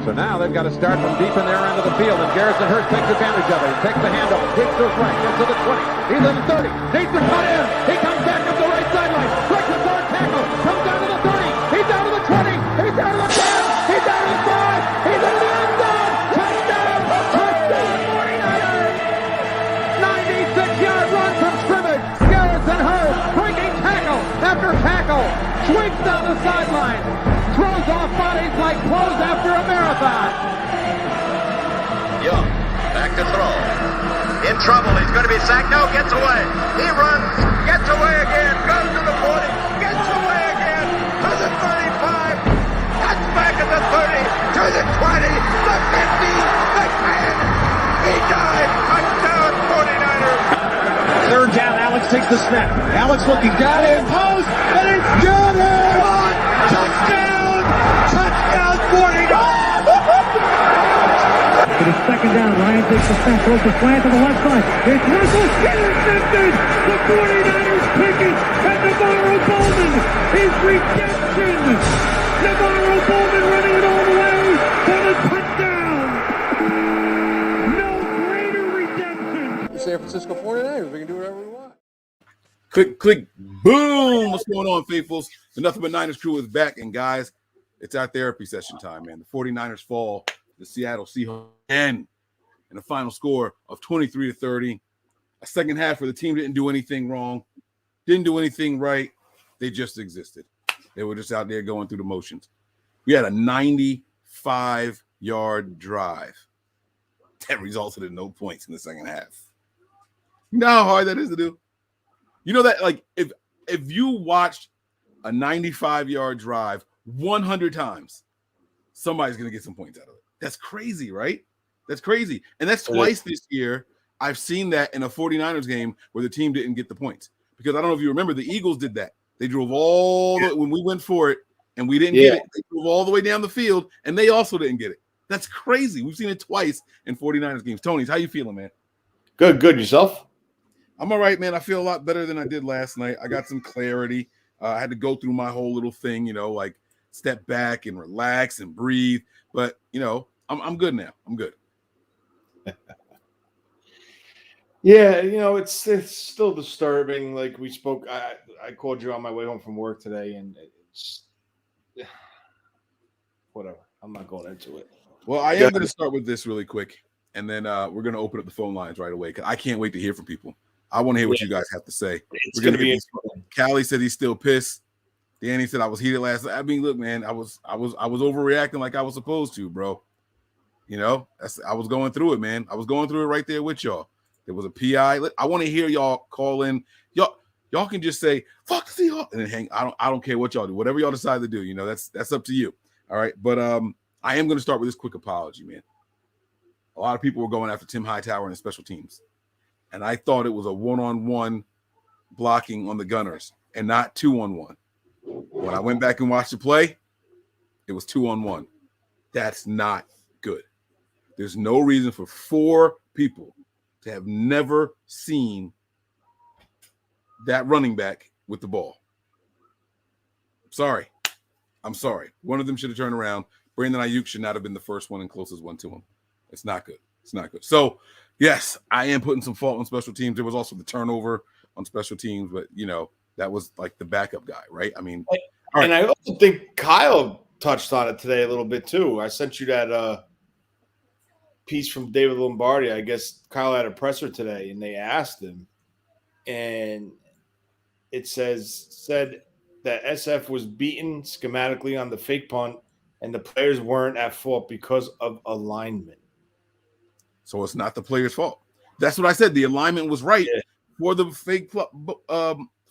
So now they've got to start from deep in their end of the field, and Garrison Hearst takes advantage of it. He takes the handoff, hits to his right, gets to the 20. He's in the 30, needs to cut in. He comes back up the right sideline, breaks a third tackle, comes down to the 30. He's down to the 20. He's down to the 10. He's down to the 5. He's in the end zone. Touchdown! Touchdown! 49ers! 96-yard run from scrimmage. Garrison Hearst breaking tackle after tackle, sweeps down the sideline. Throws off bodies like clothes after a marathon. Young, back to throw. In trouble, he's going to be sacked. No, gets away. He runs, gets away again, goes to the 40, gets away again, to the 35, cuts back at the 30, to the 20, the 50, the 10. He died. Touchdown, 49ers. Third down, Alex takes the snap. Alex looking down in post, and it's good. Touchdown! Touchdown, 49ers! It is second down. Ryan takes the snap, throws the slant to the left side. It's Russell, intercepted! The 49ers pick it, and Navarro Bowman is redemption! Navarro Bowman running it all the way for the touchdown! No greater redemption! The San Francisco 49ers, we can do whatever we want. Click, boom! What's going on, faithfuls? The Nothing But Niners crew is back, and guys, it's our therapy session time, man. The 49ers fall the Seattle Seahawks again in a final score of 23-30. A second half where the team didn't do anything wrong, didn't do anything right. They just existed. They were just out there going through the motions. We had a 95-yard drive that resulted in no points in the second half. You know how hard that is to do? You know that, like, if you watched a 95-yard drive 100 times, somebody's going to get some points out of it. That's crazy, right? That's crazy. And that's twice this year I've seen that in a 49ers game where the team didn't get the points. Because I don't know if you remember, the Eagles did that. They drove all the when we went for it and we didn't get it. They drove all the way down the field and they also didn't get it. That's crazy. We've seen it twice in 49ers games. Tony's, how you feeling, man? Good. Yourself? I'm all right, man. I feel a lot better than I did last night. I got some clarity. I had to go through my whole little thing, like step back and relax and breathe. But, I'm good now. I'm good. Yeah, it's still disturbing. Like we spoke, I called you on my way home from work today, and it's whatever. I'm not going into it. Well, I am going to start with this really quick, and then we're going to open up the phone lines right away because I can't wait to hear from people. I want to hear what you guys have to say. It's going to be interesting. Callie said he's still pissed. Danny said I was heated last night. I mean, look, man, I was overreacting like I was supposed to, bro. I was going through it, man. I was going through it right there with y'all. There was a PI. I want to hear y'all call in. Y'all can just say "fuck the Seahawks" and then hang. I don't care what y'all do. Whatever y'all decide to do, that's up to you. All right, but I am going to start with this quick apology, man. A lot of people were going after Tim Hightower and his special teams, and I thought it was a one-on-one blocking on the Gunners and not 2-on-1. When I went back and watched the play, it was 2-on-1. That's not good. There's no reason for 4 people to have never seen that running back with the ball. I'm sorry. One of them should have turned around. Brandon Ayuk should not have been the first one and closest one to him. It's not good. So, yes, I am putting some fault on special teams. There was also the turnover on special teams, but, that was like the backup guy, right? I mean, and I also think Kyle touched on it today a little bit too. I sent you that piece from David Lombardi. I guess Kyle had a presser today, and they asked him, and it said that SF was beaten schematically on the fake punt, and the players weren't at fault because of alignment. So it's not the player's fault. That's what I said. The alignment was right for the fake.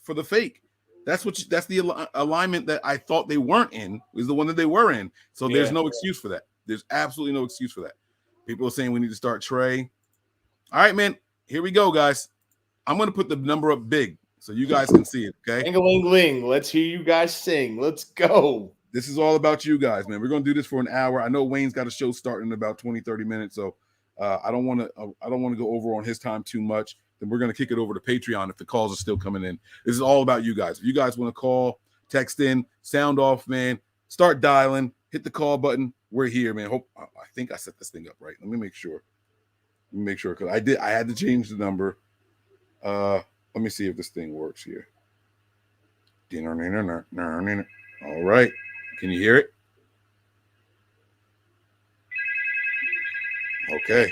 For the fake, that's the alignment that I thought they weren't in is the one that they were in. So there's no excuse for that. There's absolutely no excuse for that. People are saying we need to start Trey. All right, man. Here we go, guys. I'm going to put the number up big so you guys can see it. Okay. Ling-a-ling-ling. Let's hear you guys sing. Let's go. This is all about you guys, man. We're going to do this for an hour. I know Wayne's got a show starting in about 20, 30 minutes. So I don't want to go over on his time too much. Then we're going to kick it over to Patreon if the calls are still coming in. This is all about you guys. If you guys want to call, text in, sound off, man, start dialing, hit the call button. we're here, man. I think I set this thing up right. Let me make sure. Because I had to change the number. Let me see if this thing works here. All right. Can you hear it? Okay.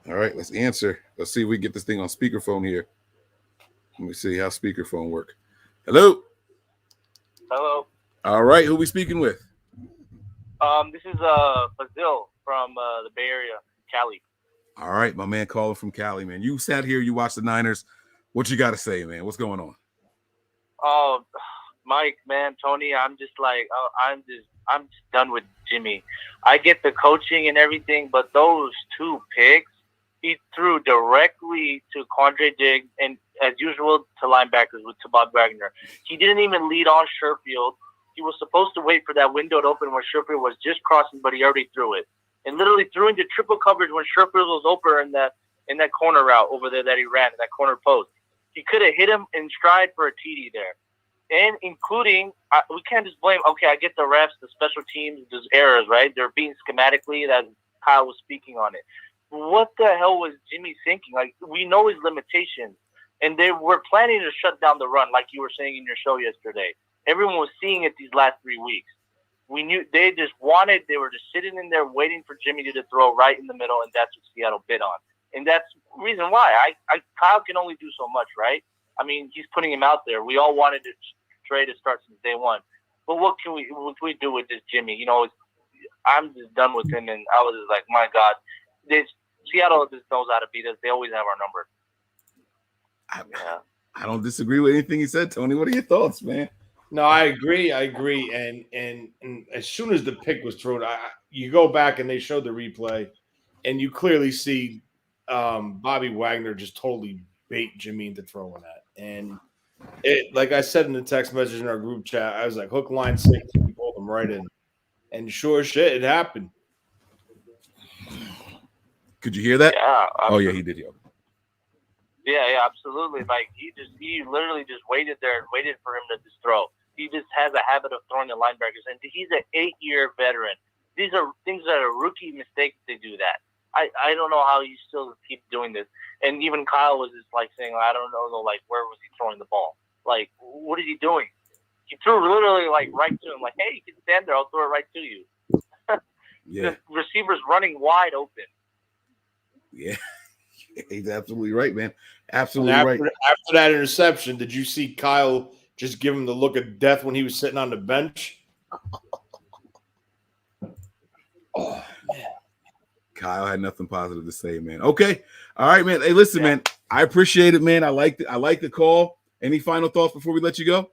All right, let's answer. Let's see if we get this thing on speakerphone here. Let me see how speakerphone work. Hello. Hello. All right, who we speaking with? This is Fazil from the Bay Area, Cali. All right, my man calling from Cali, man. You sat here, you watched the Niners. What you got to say, man? What's going on? Oh, Mike, man, Tony, I'm just done with Jimmy. I get the coaching and everything, but those two picks, he threw directly to Quandre Diggs and, as usual, to linebackers to Bob Wagner. He didn't even lead on Sherfield. He was supposed to wait for that window to open when Sherfield was just crossing, but he already threw it. And literally threw into triple coverage when Sherfield was open in that corner route over there that he ran, in that corner post. He could have hit him in stride for a TD there. And including, we can't just blame, okay, I get the refs, the special teams, there's errors, right? They're being schematically, that Kyle was speaking on it. What the hell was Jimmy thinking? Like, we know his limitations. And they were planning to shut down the run, like you were saying in your show yesterday. Everyone was seeing it these last 3 weeks. We knew they were just sitting in there waiting for Jimmy to throw right in the middle, and that's what Seattle bid on. And that's the reason why. Kyle can only do so much, right? I mean, he's putting him out there. We all wanted Trey to start since day one. But what can we do with this Jimmy? You know, I'm just done with him, and I was just like, my God. Seattle just knows how to beat us. They always have our number. I don't disagree with anything he said, Tony. What are your thoughts, man? No, I agree. And as soon as the pick was thrown, you go back and they showed the replay, and you clearly see Bobby Wagner just totally bait Jimmy into throwing that. And it, like I said in the text message in our group chat, I was like, hook, line, sinker. We pulled him right in. And sure as shit, it happened. Could you hear that? Yeah. Oh, yeah, he did. Yeah, absolutely. Like, he literally just waited there and waited for him to just throw. He just has a habit of throwing the linebackers, and he's an 8-year veteran. These are things that are rookie mistakes to do that. I don't know how you still keep doing this. And even Kyle was just like saying, I don't know, like, where was he throwing the ball? Like, what is he doing? He threw literally like right to him, like, hey, you can stand there, I'll throw it right to you. Yeah. The receiver's running wide open. Yeah. He's absolutely right, man. Absolutely after, right. After that interception, did you see Kyle just give him the look of death when he was sitting on the bench? Oh, man. Kyle had nothing positive to say, man. Okay. All right, man. Hey, listen, man. I appreciate it, man. I like the call. Any final thoughts before we let you go?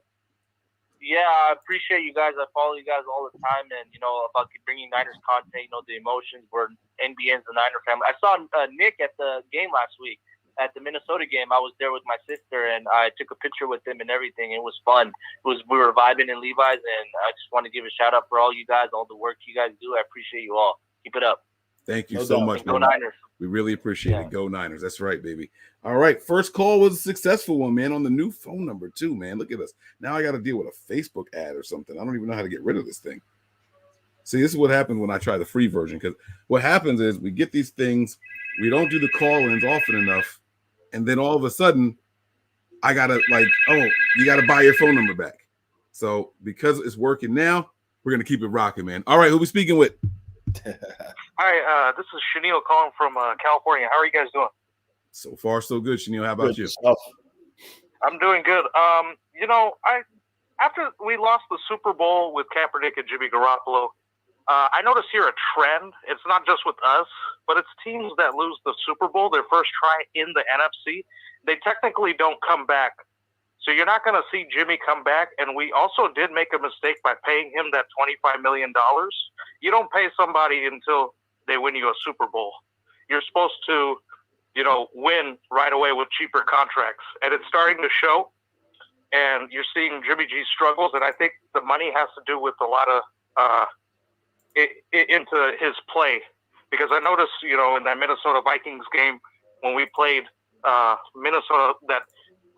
Yeah, I appreciate you guys. I follow you guys all the time, and about bringing Niners content. The emotions. We're NBN's the Niner family. I saw Nick at the game last week, at the Minnesota game. I was there with my sister, and I took a picture with him and everything. It was fun. We were vibing in Levi's, and I just want to give a shout out for all you guys, all the work you guys do. I appreciate you all. Keep it up. Thank you so much, Go man. Niners. We really appreciate it. Go Niners. That's right, baby. All right. First call was a successful one, man, on the new phone number, too, man. Look at us. Now I got to deal with a Facebook ad or something. I don't even know how to get rid of this thing. See, this is what happens when I try the free version, because what happens is we get these things, we don't do the call-ins often enough, and then all of a sudden, I got to you got to buy your phone number back. So because it's working now, we're going to keep it rocking, man. All right, who we speaking with? Hi, this is Chenille calling from California. How are you guys doing? So far, so good, Chenille. How about you? I'm doing good. After we lost the Super Bowl with Kaepernick and Jimmy Garoppolo, I notice here a trend. It's not just with us, but it's teams that lose the Super Bowl, their first try in the NFC. They technically don't come back. So you're not going to see Jimmy come back. And we also did make a mistake by paying him that $25 million. You don't pay somebody until they win you a Super Bowl. You're supposed to, win right away with cheaper contracts. And it's starting to show. And you're seeing Jimmy G's struggles. And I think the money has to do with a lot of into his play. Because I noticed, in that Minnesota Vikings game when we played Minnesota, that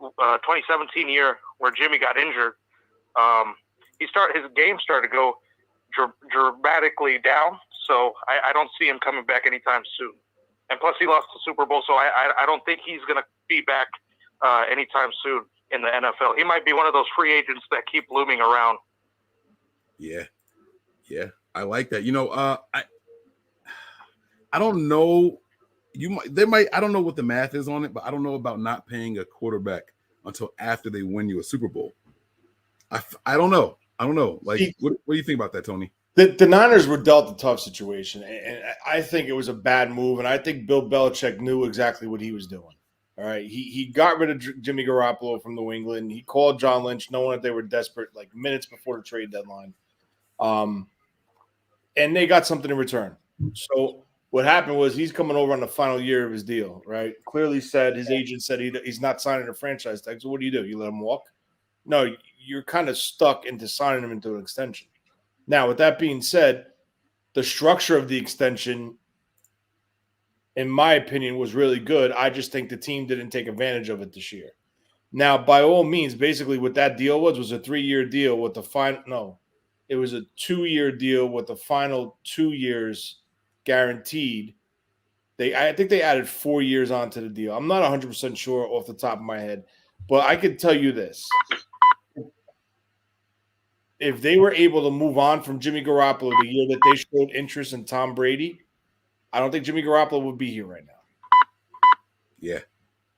2017 year where Jimmy got injured, his game started to go dramatically down. So I don't see him coming back anytime soon. And plus, he lost the Super Bowl, so I don't think he's going to be back anytime soon in the NFL. He might be one of those free agents that keep looming around. Yeah, I like that. I don't know. I don't know what the math is on it, but I don't know about not paying a quarterback until after they win you a Super Bowl. I don't know. Like, what do you think about that, Tony? The Niners were dealt a tough situation, and I think it was a bad move, and I think Bill Belichick knew exactly what he was doing. All right, he got rid of Jimmy Garoppolo from New England. He called John Lynch, knowing that they were desperate, like minutes before the trade deadline, and they got something in return. So what happened was he's coming over on the final year of his deal, right? Clearly said his agent said he's not signing a franchise tag. So what do? You let him walk? No, you're kind of stuck into signing him into an extension. Now, with that being said, the structure of the extension, in my opinion, was really good. I just think the team didn't take advantage of it this year. Now, by all means, basically what that deal was a 3-year deal with the final – no, it was a 2-year deal with the final 2 years guaranteed. I think they added 4 years onto the deal. I'm not 100% sure off the top of my head, but I could tell you this. If they were able to move on from Jimmy Garoppolo the year that they showed interest in Tom Brady, I don't think Jimmy Garoppolo would be here right now. Yeah,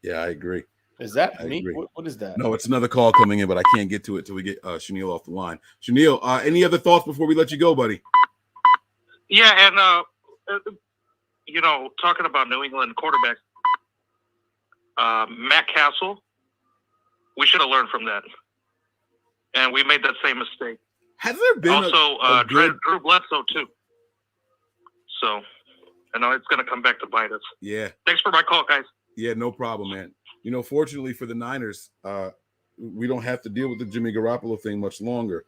I agree. Is that I me? agree. What is that? No, it's another call coming in, but I can't get to it till we get Shanil off the line. Shanil, any other thoughts before we let you go, buddy? Yeah, and talking about New England quarterbacks, Matt Castle, we should have learned from that. And we made that same mistake. Has there been also Drew Bledsoe too? So, it's going to come back to bite us. Yeah. Thanks for my call, guys. Yeah, no problem, man. Fortunately for the Niners, we don't have to deal with the Jimmy Garoppolo thing much longer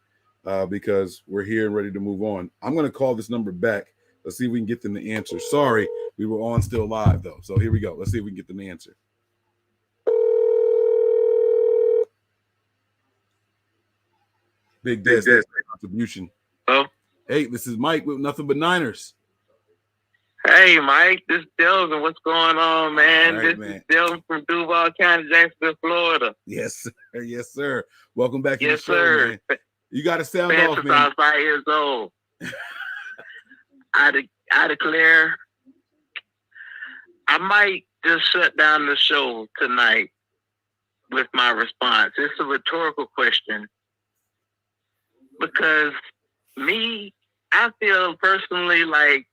because we're here and ready to move on. I'm going to call this number back. Let's see if we can get them to answer. Sorry, we were on still live, though. So here we go. Let's see if we can get them to answer. Big Des contribution. Hello? Hey, this is Mike with Nothing But Niners. Hey, Mike, this is Delvin. What's going on, man? Right, This is Delvin from Duval County, Jacksonville, Florida. Yes, sir. Yes, sir. Welcome back to Yes, the show, sir. man. You got to sound Man, off, since man. I was 5 years old. I declare I might just shut down the show tonight with my response. It's a rhetorical question because I feel personally like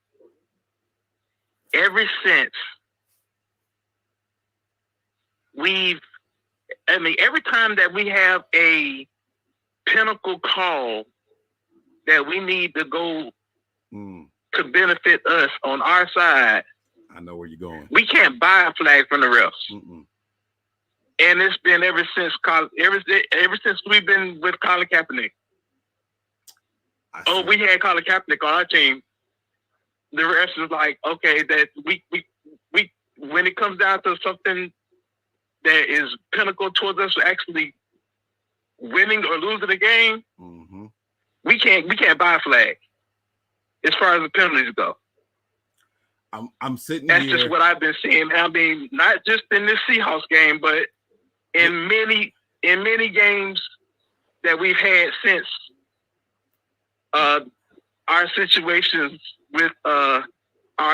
ever since every time that we have a pinnacle call that we need to go to benefit us on our side, I know where you're going. we can't buy a flag from the refs. Mm-mm. And it's been ever since we've been with Colin Kaepernick. We had Colin Kaepernick on our team. The refs is like, okay, that we when it comes down to something that is pinnacle towards us actually winning or losing the game, we can't buy a flag as far as the penalties go. I'm sitting That's here. just what I've been seeing. I mean, not just in this Seahawks game, but in many games that we've had since our situations with our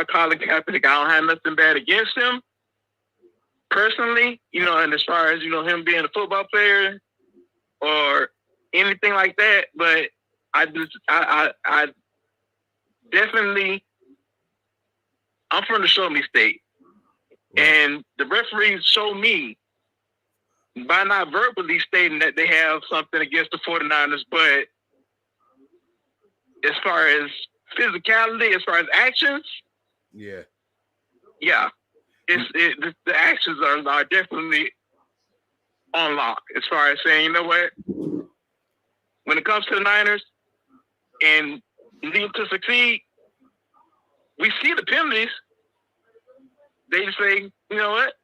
Colin Kaepernick. I don't have nothing bad against him personally, and as far as, him being a football player or anything like that, but I definitely, I'm from the Show Me State. Right. And the referees show me by not verbally stating that they have something against the 49ers, but as far as physicality, as far as actions, the actions are definitely on lock. As far as saying, you know what, when it comes to the Niners and need to succeed, we see the penalties. They say, you know what,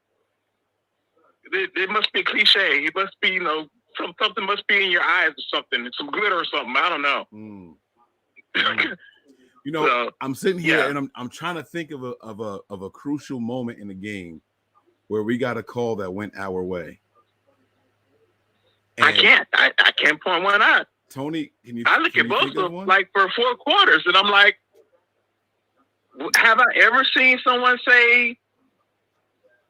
it must be a cliche. It must be, something must be in your eyes or something, some glitter or something. I don't know. You know, So, I'm sitting here yeah. and I'm trying to think of a crucial moment in the game where we got a call that went our way. I And can't point one out. Tony, can you? I look can at you both think of of them one? like for 4 quarters, and I'm like, have I ever seen someone say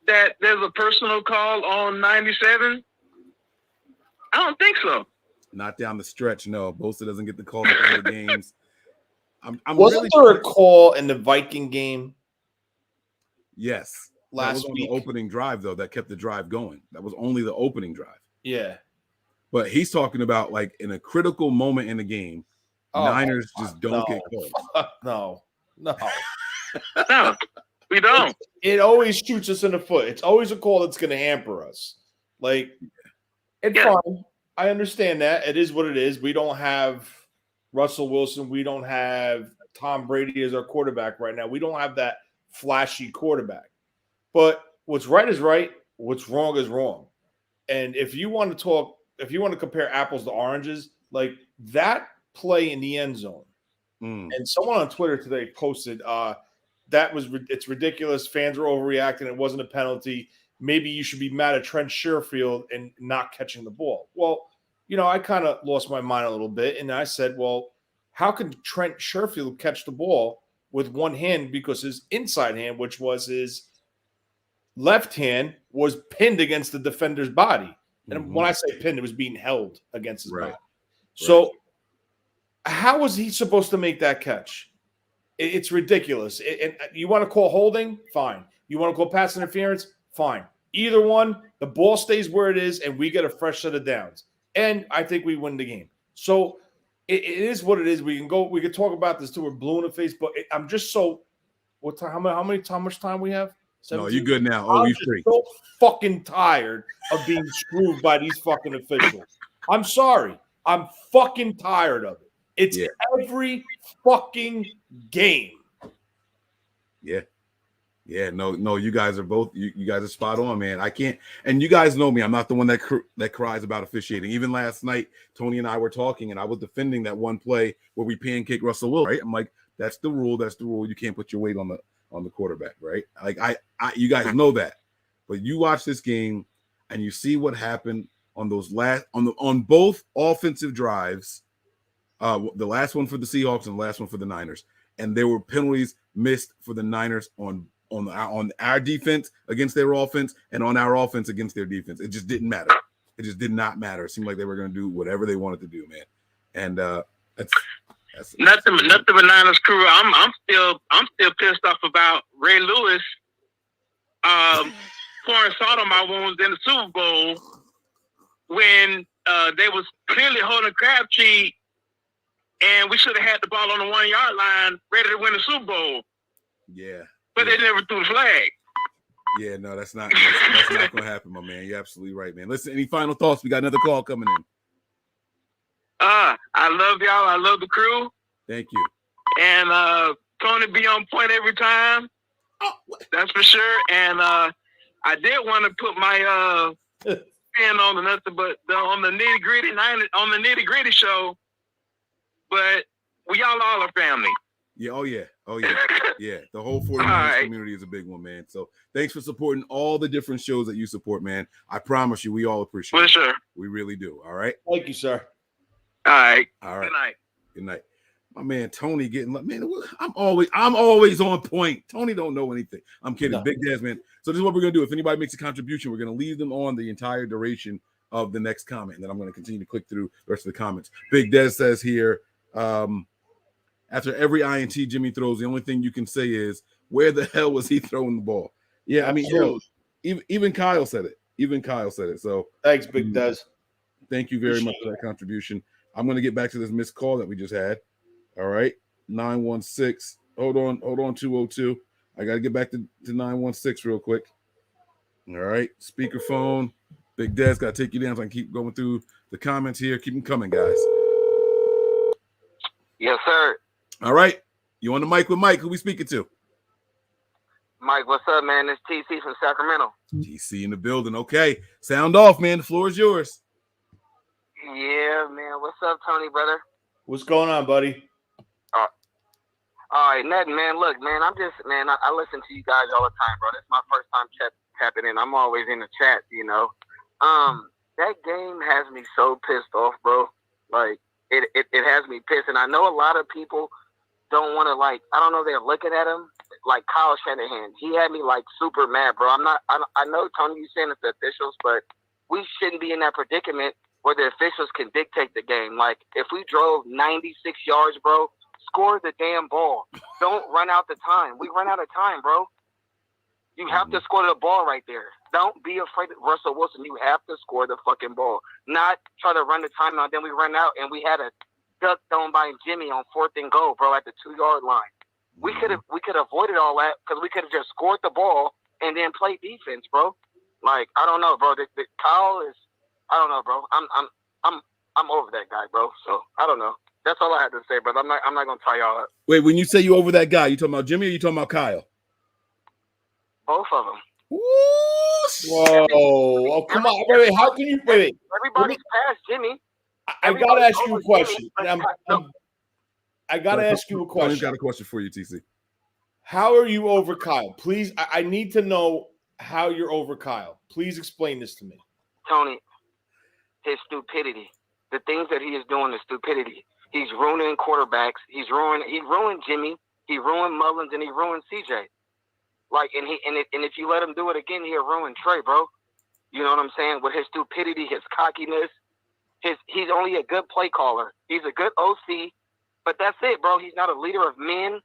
that there's a personal call on 97? I don't think so. Not down the stretch. No, Bosa doesn't get the call at the end of the games. I'm Wasn't really there a call in the Viking game? Yes. That Last was on week? the opening drive, though, that kept the drive going. That was only the opening drive. Yeah. But he's talking about like in a critical moment in the game, Oh, Niners just don't no. get called. No. No, we don't. It always shoots us in the foot. It's always a call that's going to hamper us. Like, it's Yeah. fine. I understand that. It is what it is. We don't have Russell Wilson. We don't have Tom Brady as our quarterback right now. We don't have that flashy quarterback. But what's right is right. What's wrong is wrong. And if you want to compare apples to oranges, like that play in the end zone, and someone on Twitter today posted it's ridiculous. Fans are overreacting. It wasn't a penalty. Maybe you should be mad at Trent Sherfield and not catching the ball. Well, I kind of lost my mind a little bit, and I said, well, how could Trent Sherfield catch the ball with one hand because his inside hand, which was his left hand, was pinned against the defender's body. And when I say pinned, it was being held against his body. So how was he supposed to make that catch? It's ridiculous. And you want to call holding? Fine. You want to call pass interference? Fine. Either one, the ball stays where it is, and we get a fresh set of downs. And I think we win the game. So it is what it is. We can talk about this too. We're blue in the face, but I'm just so what time? How much time we have? 17? No, you good now. Oh, you free. So fucking tired of being screwed by these fucking officials. I'm sorry. I'm fucking tired of it. It's every fucking game. Yeah, no, you guys are both you guys are spot on, man. I can't, and you guys know me. I'm not the one that cries about officiating. Even last night, Tony and I were talking, and I was defending that one play where we pancake Russell Wilson. Right? I'm like, that's the rule. That's the rule. You can't put your weight on the quarterback, right? Like you guys know that, but you watch this game and you see what happened on those on both offensive drives. The last one for the Seahawks and the last one for the Niners, and there were penalties missed for the Niners on our defense against their offense and on our offense against their defense. It just didn't matter. It just did not matter. It seemed like they were going to do whatever they wanted to do, man. And that's nothing but Niners crew. I'm still pissed off about Ray Lewis pouring salt on my wounds in the Super Bowl when they was clearly holding Crabtree, and we should have had the ball on the 1 yard line, ready to win the Super Bowl. Yeah. But they never threw the flag. Yeah, no, that's not going to happen, my man. You're absolutely right, man. Listen, any final thoughts? We got another call coming in. I love y'all. I love the crew. Thank you. And Tony be on point every time. That's for sure. And I did want to put my pin on the nothing but on the nitty gritty show. But we all are family. Yeah. Oh yeah. Yeah. The whole 49ers community is a big one, man. So thanks for supporting all the different shows that you support, man. I promise you, we all appreciate it. For sure. We really do. All right. Thank you, sir. All right. Good night. Good night. My man Tony man. I'm always on point. Tony don't know anything. I'm kidding. No. Big Dez, man. So this is what we're gonna do. If anybody makes a contribution, we're gonna leave them on the entire duration of the next comment, and then I'm gonna continue to click through the rest of the comments. Big Dez says here, after every INT Jimmy throws, the only thing you can say is, where the hell was he throwing the ball? Yeah, I mean, even Kyle said it. So thanks, Big Dez. Thank you very much for that contribution. I'm going to get back to this missed call that we just had. All right, 916. Hold on, 202. I got to get back to 916 real quick. All right, speakerphone. Big Dez got to take you down so I can keep going through the comments here. Keep them coming, guys. Yes, sir. All right, you on the mic with Mike? Who we speaking to? Mike, what's up, man? It's TC from Sacramento. TC in the building. Okay, sound off, man. The floor is yours. Yeah, man. What's up, Tony, brother? What's going on, buddy? Oh, All right, nothing, man. Look, man, I listen to you guys all the time, bro. This is my first time tapping in. I'm always in the chat, you know. That game has me so pissed off, bro. Like, it has me pissed. And I know a lot of people don't want to, like, I don't know, they're looking at him. Like Kyle Shanahan, he had me, like, super mad, bro. I know, Tony, you saying it's the officials, but we shouldn't be in that predicament where the officials can dictate the game. Like, if we drove 96 yards, bro, score the damn ball. Don't run out the time. We run out of time, bro. You have to score the ball right there. Don't be afraid of Russell Wilson. You have to score the fucking ball. Not try to run the timeout. Then we run out and we had a duck thrown by Jimmy on 4th and goal, bro, at the 2-yard line. We could have avoided all that because we could have just scored the ball and then played defense, bro. Like, I don't know, bro. The Kyle is, I don't know, bro. I'm over that guy, bro. So I don't know. That's all I had to say, but I'm not gonna tie y'all up. Wait, when you say you over that guy, you talking about Jimmy or you talking about Kyle? Both of them. Whoa! Oh, come on! Wait! How can you wait? Everybody's past Jimmy. I gotta ask you a question. I gotta ask you a question. I've got a question for you, TC. How are you over Kyle? Please, I need to know how you're over Kyle. Please explain this to me. Tony, his stupidity. The things that he is doing is stupidity. He's ruining quarterbacks. He ruined Jimmy. He ruined Mullins, and he ruined CJ. Like, and if you let him do it again, he'll ruin Trey, bro. You know what I'm saying? With his stupidity, his cockiness, he's only a good play caller. He's a good OC, but that's it, bro. He's not a leader of men.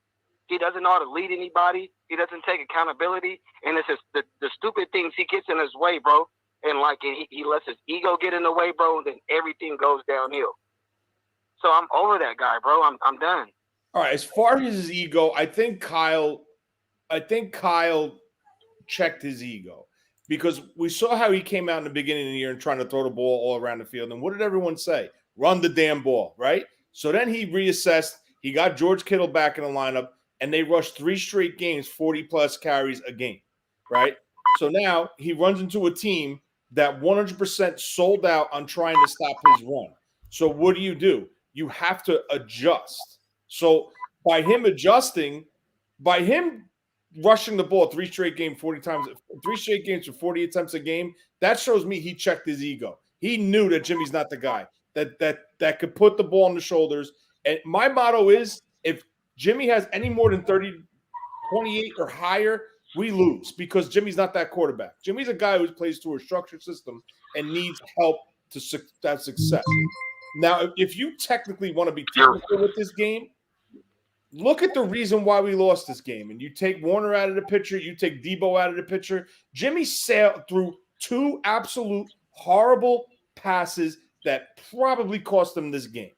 He doesn't know how to lead anybody. He doesn't take accountability, and it's just the stupid things he gets in his way, bro. And like he lets his ego get in the way, bro. And then everything goes downhill. So I'm over that guy, bro. I'm done. All right. As far as his ego, I think Kyle checked his ego because we saw how he came out in the beginning of the year and trying to throw the ball all around the field. And what did everyone say? Run the damn ball, right? So then he reassessed. He got George Kittle back in the lineup, and they rushed 3 straight games, 40-plus carries a game, right? So now he runs into a team that 100% sold out on trying to stop his run. So what do? You have to adjust. So by him adjusting, by him rushing the ball 3 straight games, 40 times, 3 straight games for 40 attempts a game, that shows me he checked his ego. He knew that Jimmy's not the guy that could put the ball on the shoulders. And my motto is, if Jimmy has any more than 30, 28 or higher, we lose because Jimmy's not that quarterback. Jimmy's a guy who plays through a structured system and needs help to that success. Now, if you technically want to be technical with this game, look at the reason why we lost this game. And you take Warner out of the picture, you take Debo out of the picture. Jimmy sailed through 2 absolute horrible passes that probably cost them this game.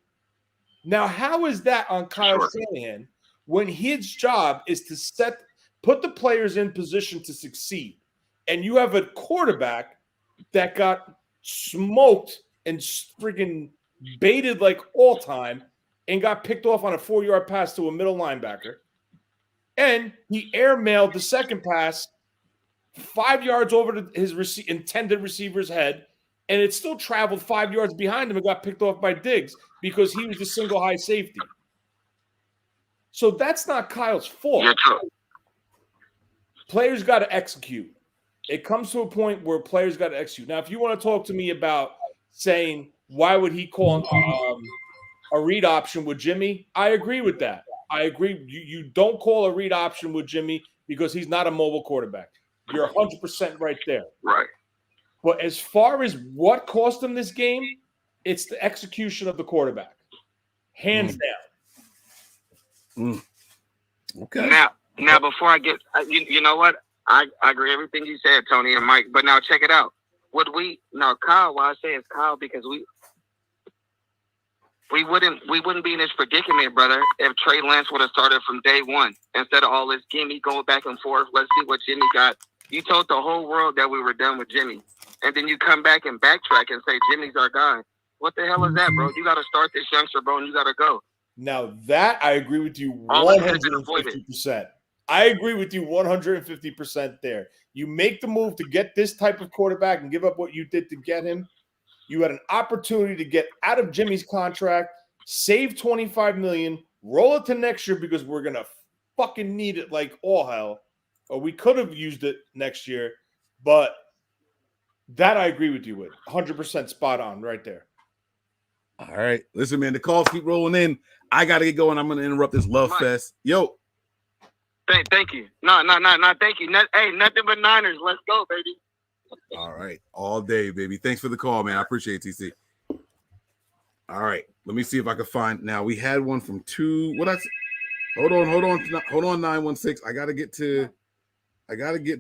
Now, how is that on Kyle Shanahan when his job is to put the players in position to succeed? And you have a quarterback that got smoked and freaking baited like all time and got picked off on a 4-yard pass to a middle linebacker. And he airmailed the second pass 5 yards over to his intended receiver's head, and it still traveled 5 yards behind him and got picked off by Diggs because he was the single high safety. So that's not Kyle's fault. Players got to execute. It comes to a point where players got to execute. Now, if you want to talk to me about saying why would he call a read option with Jimmy, I agree with that. I agree. You don't call a read option with Jimmy because he's not a mobile quarterback. You're 100% right there. Right. But as far as what cost him this game, it's the execution of the quarterback. Hands down. Okay. Now, before I get, you know what? I agree with everything you said, Tony and Mike. But now check it out. Kyle? Why I say it's Kyle because we wouldn't be in this predicament, brother, if Trey Lance would have started from day one instead of all this gimme going back and forth. Let's see what Jimmy got. You told the whole world that we were done with Jimmy, and then you come back and backtrack and say Jimmy's our guy. What the hell is that, bro? You got to start this youngster, bro, and you got to go. Now that I agree with you 150%. I agree with you 150% there. You make the move to get this type of quarterback and give up what you did to get him. You had an opportunity to get out of Jimmy's contract, save $25 million, roll it to next year because we're going to fucking need it like all hell, or we could have used it next year. But that I agree with you with 100% spot on right there. All right. Listen, man, the calls keep rolling in. I got to get going. I'm going to interrupt this love fest. Yo. Thank you. No, thank you. Nothing but Niners. Let's go, baby. All right. All day, baby. Thanks for the call, man. I appreciate it, TC. All right. Let me see if I can find. Now, we had one from hold on, 916. I got to get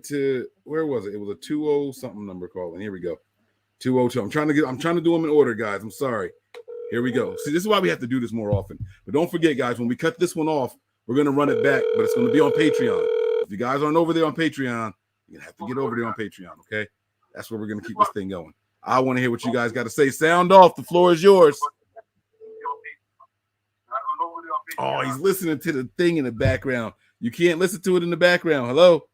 to, where was it? It was a 20 something number calling. Here we go. 202. I'm trying to do them in order, guys. I'm sorry. Here we go. See, this is why we have to do this more often. But don't forget, guys, when we cut this one off, we're going to run it back, but it's going to be on Patreon. If you guys aren't over there on Patreon, you're going to have to get over there on Patreon, okay? That's where we're going to keep this thing going. I want to hear what you guys got to say. Sound off. The floor is yours. Oh, he's listening to the thing in the background. You can't listen to it in the background. Hello?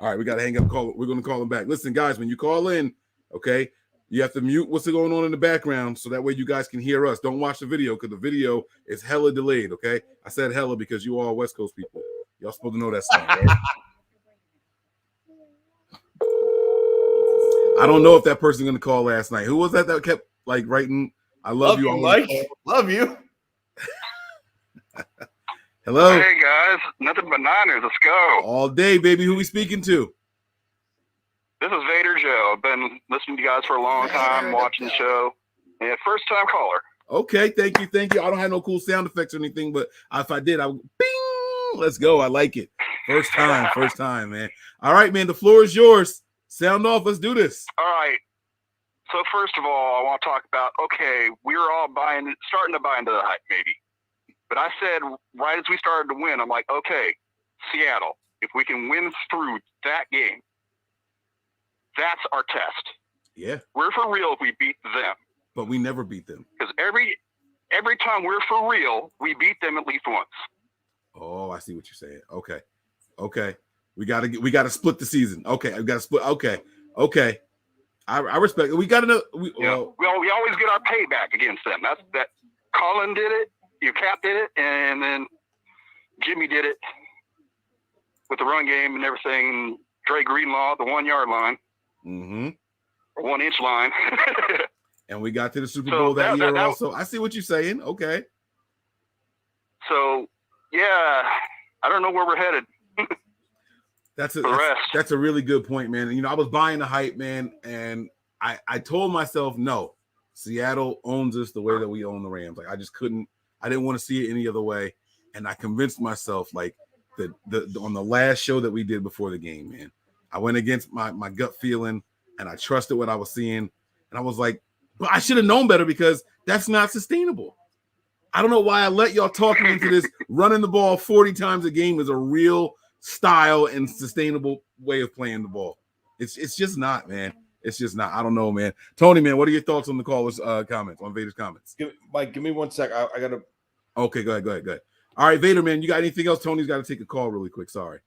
All right, we got to hang up. We're going to call him back. Listen, guys, when you call in, okay, you have to mute what's going on in the background so that way you guys can hear us. Don't watch the video because the video is hella delayed, okay? I said hella because you all West Coast people. Y'all supposed to know that song, right? I don't know if that person's going to call last night. Who was that kept, like, writing, I love you. Mike. Love you. Hello? Hey, guys. Nothing but Niners. Let's go. All day, baby. Who we speaking to? This is Vader Joe. I've been listening to you guys for a long time, watching the show. And first-time caller. Okay, thank you. I don't have no cool sound effects or anything, but if I did, I would bing. Let's go. I like it. First time, man. All right, man. The floor is yours. Sound off. Let's do this. All right. So first of all, I want to talk about, okay, we were all starting to buy into the hype, maybe. But I said right as we started to win, I'm like, okay, Seattle, if we can win through that game, that's our test. Yeah. We're for real if we beat them. But we never beat them. Because every time we're for real, we beat them at least once. Oh, I see what you're saying. Okay. We gotta split the season. Okay, we gotta split. Okay. I respect it. We gotta know. We always get our payback against them. That's that. Colin did it. Your Cap did it, and then Jimmy did it with the run game and everything. Dre Greenlaw, the 1 yard line. Mm-hmm. Or 1 inch line. And we got to the Super Bowl that year also. I see what you're saying. Okay. So, yeah, I don't know where we're headed. That's a really good point, man. You know, I was buying the hype, man, and I told myself, no, Seattle owns us the way that we own the Rams. Like, I didn't want to see it any other way. And I convinced myself, like, on the last show that we did before the game, man, I went against my gut feeling and I trusted what I was seeing. And I was like, but I should have known better because that's not sustainable. I don't know why I let y'all talk me into this. Running the ball 40 times a game is a real style and sustainable way of playing the ball. It's just not, man. It's just not. I don't know, man. Tony, man, what are your thoughts on the caller's comments, on Vader's comments? Mike, give me 1 sec. I got to. Okay, go ahead. All right, Vader, man, you got anything else? Tony's got to take a call really quick. Sorry.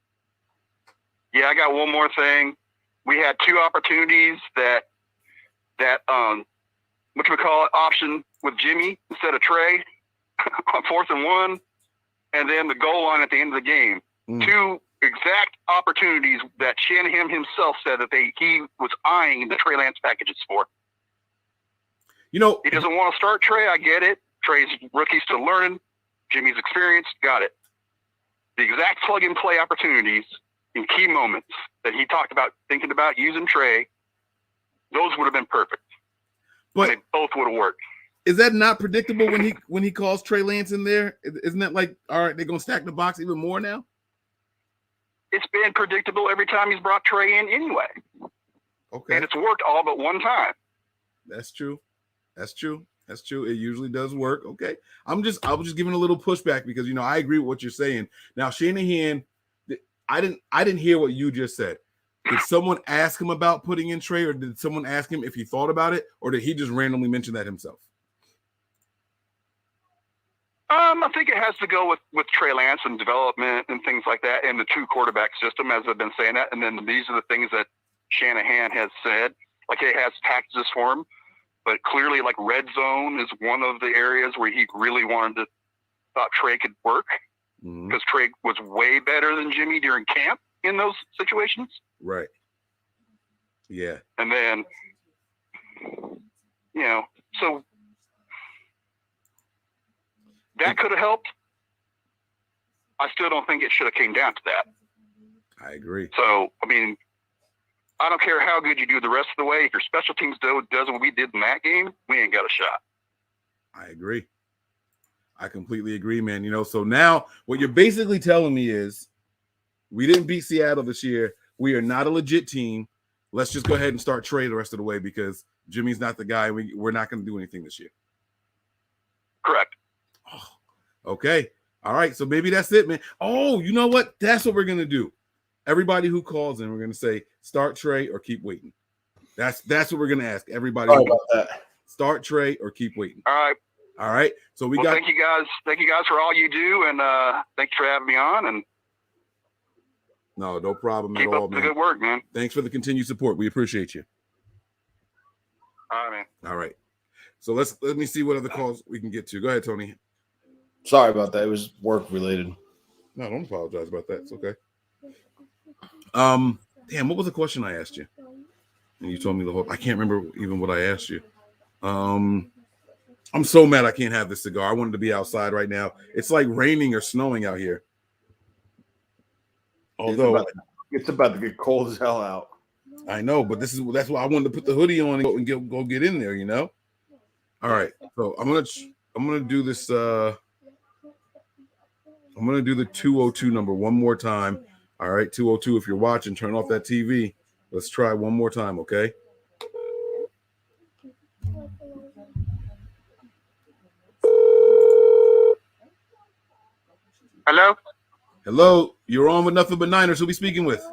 Yeah, I got one more thing. We had 2 opportunities that option with Jimmy instead of Trey on 4th and 1, and then the goal line at the end of the game. 2 exact opportunities that Shanahan himself said that he was eyeing the Trey Lance packages for. You know, he doesn't want to start Trey. I get it. Trey's rookie still learning. Jimmy's experienced. Got it. The exact plug and play opportunities in key moments that he talked about thinking about using Trey, those would have been perfect. But they both would have worked. Is that not predictable when he calls Trey Lance in there? Isn't that like, all right, they're gonna stack the box even more now? It's been predictable every time he's brought Trey in anyway. Okay. And it's worked all but one time. That's true. It usually does work. Okay. I was just giving a little pushback because, you know, I agree with what you're saying. Now, Shanahan, I didn't hear what you just said. Did someone ask him about putting in Trey, or did someone ask him if he thought about it, or did he just randomly mention that himself? I think it has to go with Trey Lance and development and things like that, and the 2-quarterback system, as I've been saying that. And then these are the things that Shanahan has said. Like, he has packages for him, but clearly, like, red zone is one of the areas where he really thought Trey could work. because Trey was way better than Jimmy during camp in those situations. Right. Yeah. And then, so that could have helped. I still don't think it should have came down to that. I agree. So, I mean, I don't care how good you do the rest of the way. If your special teams does what we did in that game, we ain't got a shot. I agree. I completely agree, man. So now what you're basically telling me is we didn't beat Seattle this year. We are not a legit team. Let's just go ahead and start Trey the rest of the way because Jimmy's not the guy. We're not going to do anything this year. Correct. Oh, okay. All right. So maybe that's it, man. Oh, you know what? That's what we're going to do. Everybody who calls in, we're going to say start Trey or keep waiting. That's what we're going to ask everybody. Sorry about that. Start Trey or keep waiting. All right. So thank you guys. Thank you guys for all you do, and thank you for having me on. And no problem keep at all, up man. the good work, man. Thanks for the continued support. We appreciate you. All right, man. All right. So let me see what other calls we can get to. Go ahead, Tony. Sorry about that. It was work related. No, don't apologize about that. It's okay. Damn, what was the question I asked you? And you told me the whole. I can't remember even what I asked you. I'm so mad I can't have this cigar. I wanted to be outside right now. It's like raining or snowing out here. Although it's about to get cold as hell out. I know, but that's why I wanted to put the hoodie on and go get in there, All right. So I'm gonna do this. I'm gonna do the 202 number one more time. All right, 202. If you're watching, turn off that TV. Let's try one more time, okay? Hello. You're on with Nothing But Niners. Who we speaking with?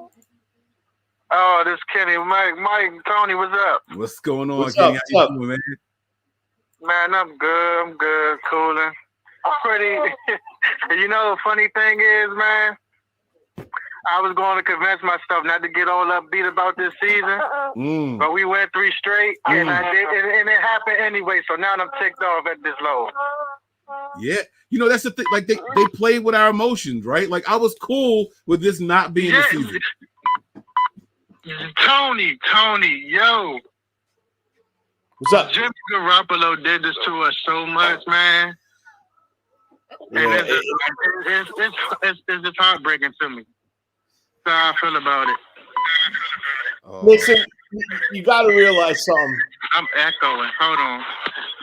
Oh, this is Kenny. Mike, Tony, what's up? What's going on, What's Kenny? up? How you doing, man? Man, I'm good, cooling. Pretty. The funny thing is, man, I was going to convince myself not to get all upbeat about this season, but we went 3 straight, and I did, and it happened anyway. So now I'm ticked off at this low. Yeah, that's the thing. Like they played with our emotions, right? Like I was cool with this not being the season. Tony, yo. What's up? Jimmy Garoppolo did this to us so much, man. And it's just heartbreaking to me. That's how I feel about it. Listen, you got to realize something. I'm echoing. Hold on.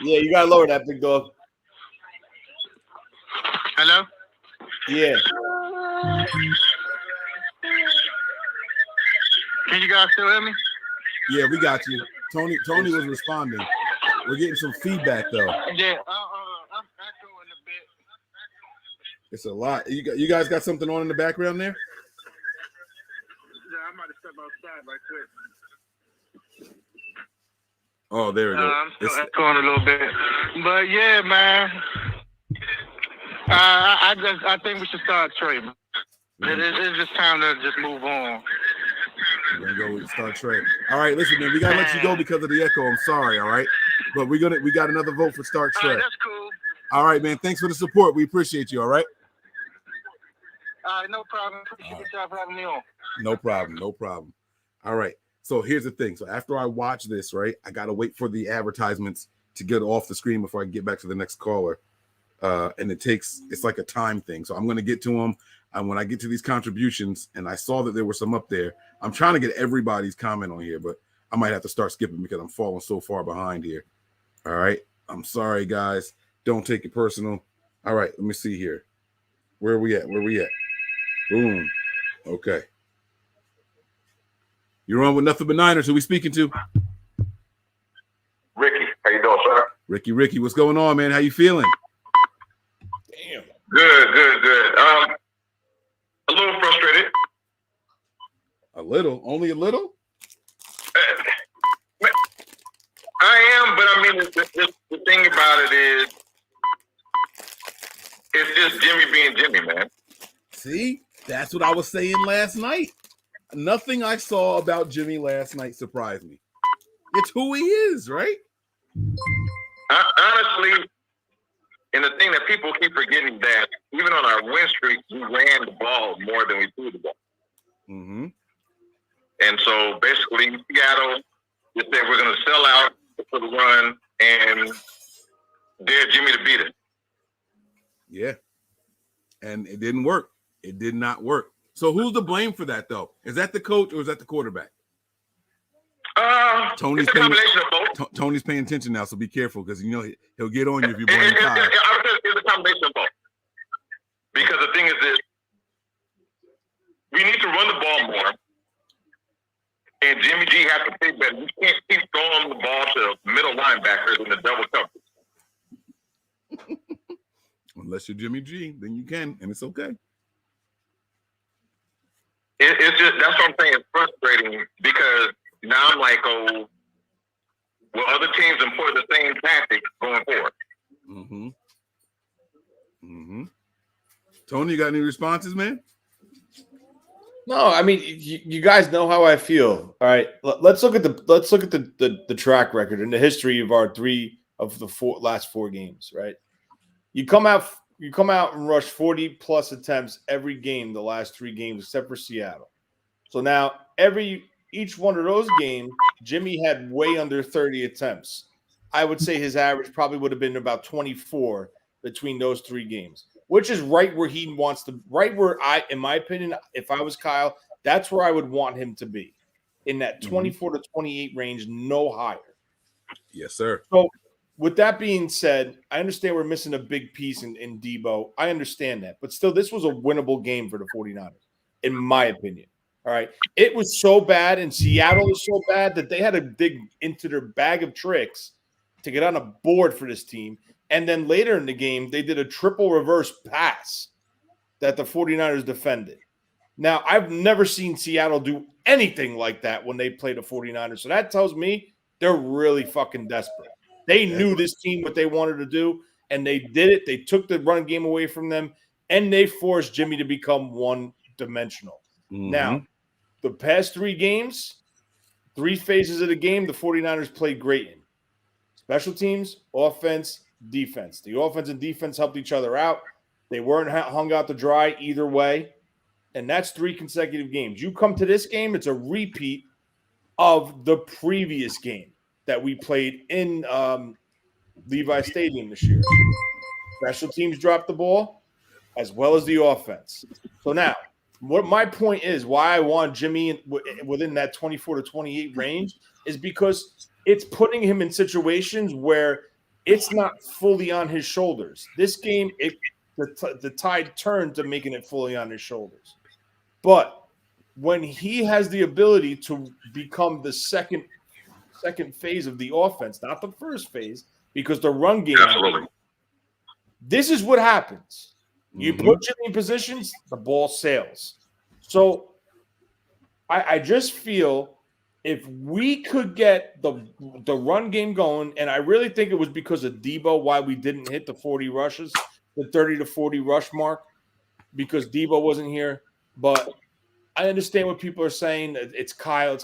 Yeah, you got to lower that, big dog. Hello? Yeah. Can you guys still hear me? Yeah, we got you. Tony was responding. We're getting some feedback though. Yeah, I'm echoing a bit. It's a lot. You guys got something on in the background there? Yeah, I might have stepped outside right quick. Oh, there we go. I'm still echoing a little bit. But yeah, man. I think we should start trading. It's just time to just move on. We're gonna go with start trade. All right, listen, man, we gotta let you go because of the echo. I'm sorry, all right. But we got another vote for start trade. That's cool. All right, man. Thanks for the support. We appreciate you, all right? All right, no problem. Appreciate y'all for having me on. No problem. All right. So here's the thing. So after I watch this, right, I gotta wait for the advertisements to get off the screen before I can get back to the next caller. And it's like a time thing. So I'm going to get to them. And when I get to these contributions, and I saw that there were some up there, I'm trying to get everybody's comment on here, but I might have to start skipping because I'm falling so far behind here. All right. I'm sorry, guys. Don't take it personal. All right. Let me see here. Where are we at? Boom. Okay. You're on with Nothing But Niners. Who we speaking to? Ricky. How you doing, sir? Ricky. What's going on, man? How you feeling? Damn. Good. A little frustrated. A little? Only a little? I am, but I mean, the thing about it is, it's just Jimmy being Jimmy, man. See? That's what I was saying last night. Nothing I saw about Jimmy last night surprised me. It's who he is, right? Honestly, And the thing that people keep forgetting that even on our win streak, we ran the ball more than we threw the ball. Mm-hmm. And so basically, Seattle just said we're going to sell out for the run and dare Jimmy to beat it. Yeah. And it didn't work. It did not work. So who's to blame for that, though? Is that the coach or is that the quarterback? It's a combination of both. Tony's paying attention now, so be careful because he'll get on you if you blame Kyle. I would say it's a combination of both. Because the thing is this, we need to run the ball more, and Jimmy G has to play better. We can't keep throwing the ball to middle linebackers in the double coverage. Unless you're Jimmy G, then you can, and it's okay. It's just, that's what I'm saying, it's frustrating because now I'm like, oh, will other teams employ the same tactics going forward? Mm-hmm. Mm-hmm. Tony, you got any responses, man? No, I mean, you guys know how I feel. All right, let's look at the track record and the history of our last four games. Right, you come out and rush 40 plus attempts every game the last 3 games except for Seattle. So now each one of those games, Jimmy had way under 30 attempts. I would say his average probably would have been about 24 between those 3 games, which is right where he wants to, right where in my opinion, if I was Kyle, that's where I would want him to be, in that 24 to 28 range, no higher. Yes, sir. So with that being said, I understand we're missing a big piece in Debo. I understand that, but still, this was a winnable game for the 49ers, in my opinion. All right. It was so bad, and Seattle was so bad that they had to dig into their bag of tricks to get on a board for this team. And then later in the game, they did a triple reverse pass that the 49ers defended. Now, I've never seen Seattle do anything like that when they play the 49ers. So that tells me they're really fucking desperate. They knew this team what they wanted to do, and they did it. They took the run game away from them, and they forced Jimmy to become one-dimensional. Mm-hmm. Now, the past 3 games, 3 phases of the game, the 49ers played great in. Special teams, offense, defense. The offense and defense helped each other out. They weren't hung out to dry either way. And that's 3 consecutive games. You come to this game, it's a repeat of the previous game that we played in Levi Stadium this year. Special teams dropped the ball as well as the offense. So now, what my point is, why I want Jimmy within that 24 to 28 range is because it's putting him in situations where it's not fully on his shoulders. This game, the tide turned to making it fully on his shoulders. But when he has the ability to become the second phase of the offense, not the first phase, because the run game, this is what happens. You put Jimmy in positions, the ball sails. So I just feel if we could get the run game going, and I really think it was because of Debo why we didn't hit the 40 rushes, the 30 to 40 rush mark, because Debo wasn't here. But I understand what people are saying. It's Kyle.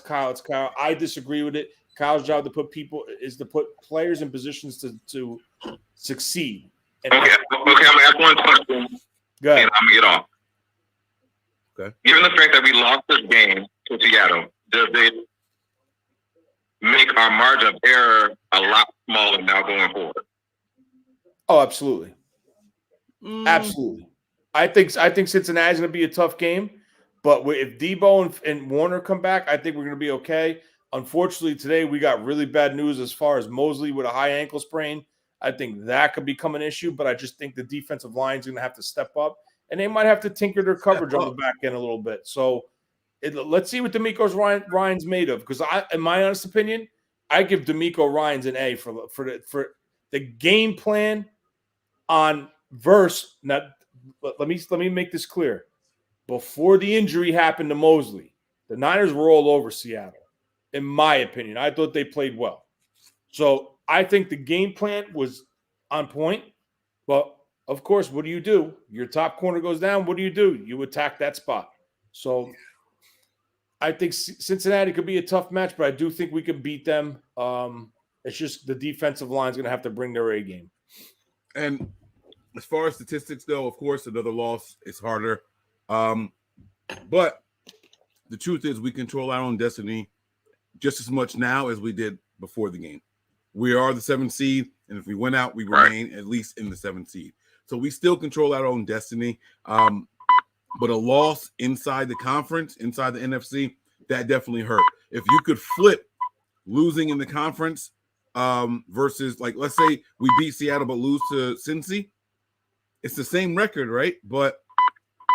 I disagree with it. Kyle's job to put players in positions to succeed. And okay, I'm going to ask one question. Go ahead. And I'm going to get off. Okay. Given the fact that we lost this game to Seattle, does it make our margin of error a lot smaller now going forward? Oh, absolutely. Absolutely. I think Cincinnati's going to be a tough game, but if Debo and Warner come back, I think we're going to be okay. Unfortunately, today we got really bad news as far as Mosley with a high ankle sprain. I think that could become an issue, but I just think the defensive line is going to have to step up, and they might have to tinker their coverage on the back end a little bit. So let's see what DeMeco Ryans made of, because in my honest opinion, I give DeMeco Ryans an A for the game plan on verse. Now, let me make this clear. Before the injury happened to Mosley, the Niners were all over Seattle. In my opinion, I thought they played well. So I think the game plan was on point. But, of course, what do? Your top corner goes down. What do? You attack that spot. So I think Cincinnati could be a tough match, but I do think we can beat them. It's just the defensive line is going to have to bring their A game. And As far as statistics go, of course, another loss is harder. But the truth is we control our own destiny just as much now as we did before the game. We are the 7th seed, and if we win out, we remain at least in the 7th seed. So we still control our own destiny. But a loss inside the conference, inside the NFC, that definitely hurt. If you could flip losing in the conference versus, like, let's say we beat Seattle but lose to Cincy, it's the same record, right? But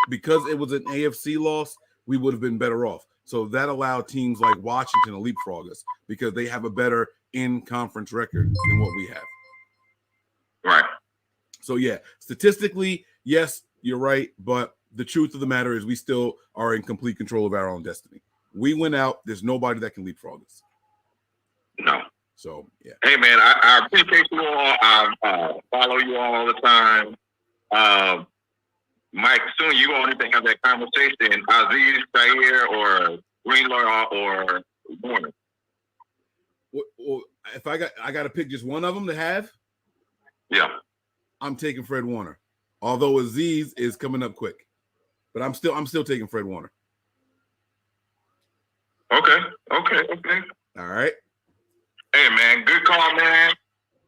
because it was an AFC loss, we would have been better off. So that allowed teams like Washington to leapfrog us because they have a better in-conference record than what we have. Right. So, yeah, statistically, yes, you're right. But the truth of the matter is we still are in complete control of our own destiny. We went out. There's nobody that can leapfrog us. No. So, yeah. Hey, man, I appreciate you all. I follow you all the time. Mike, soon you all need to have that conversation. Aziz, Zaire, or Greenlaw, or Warner. Well, if I got to pick just one of them to have, yeah, I'm taking Fred Warner. Although Aziz is coming up quick, but I'm still taking Fred Warner. Okay. All right. Hey, man, good call, man.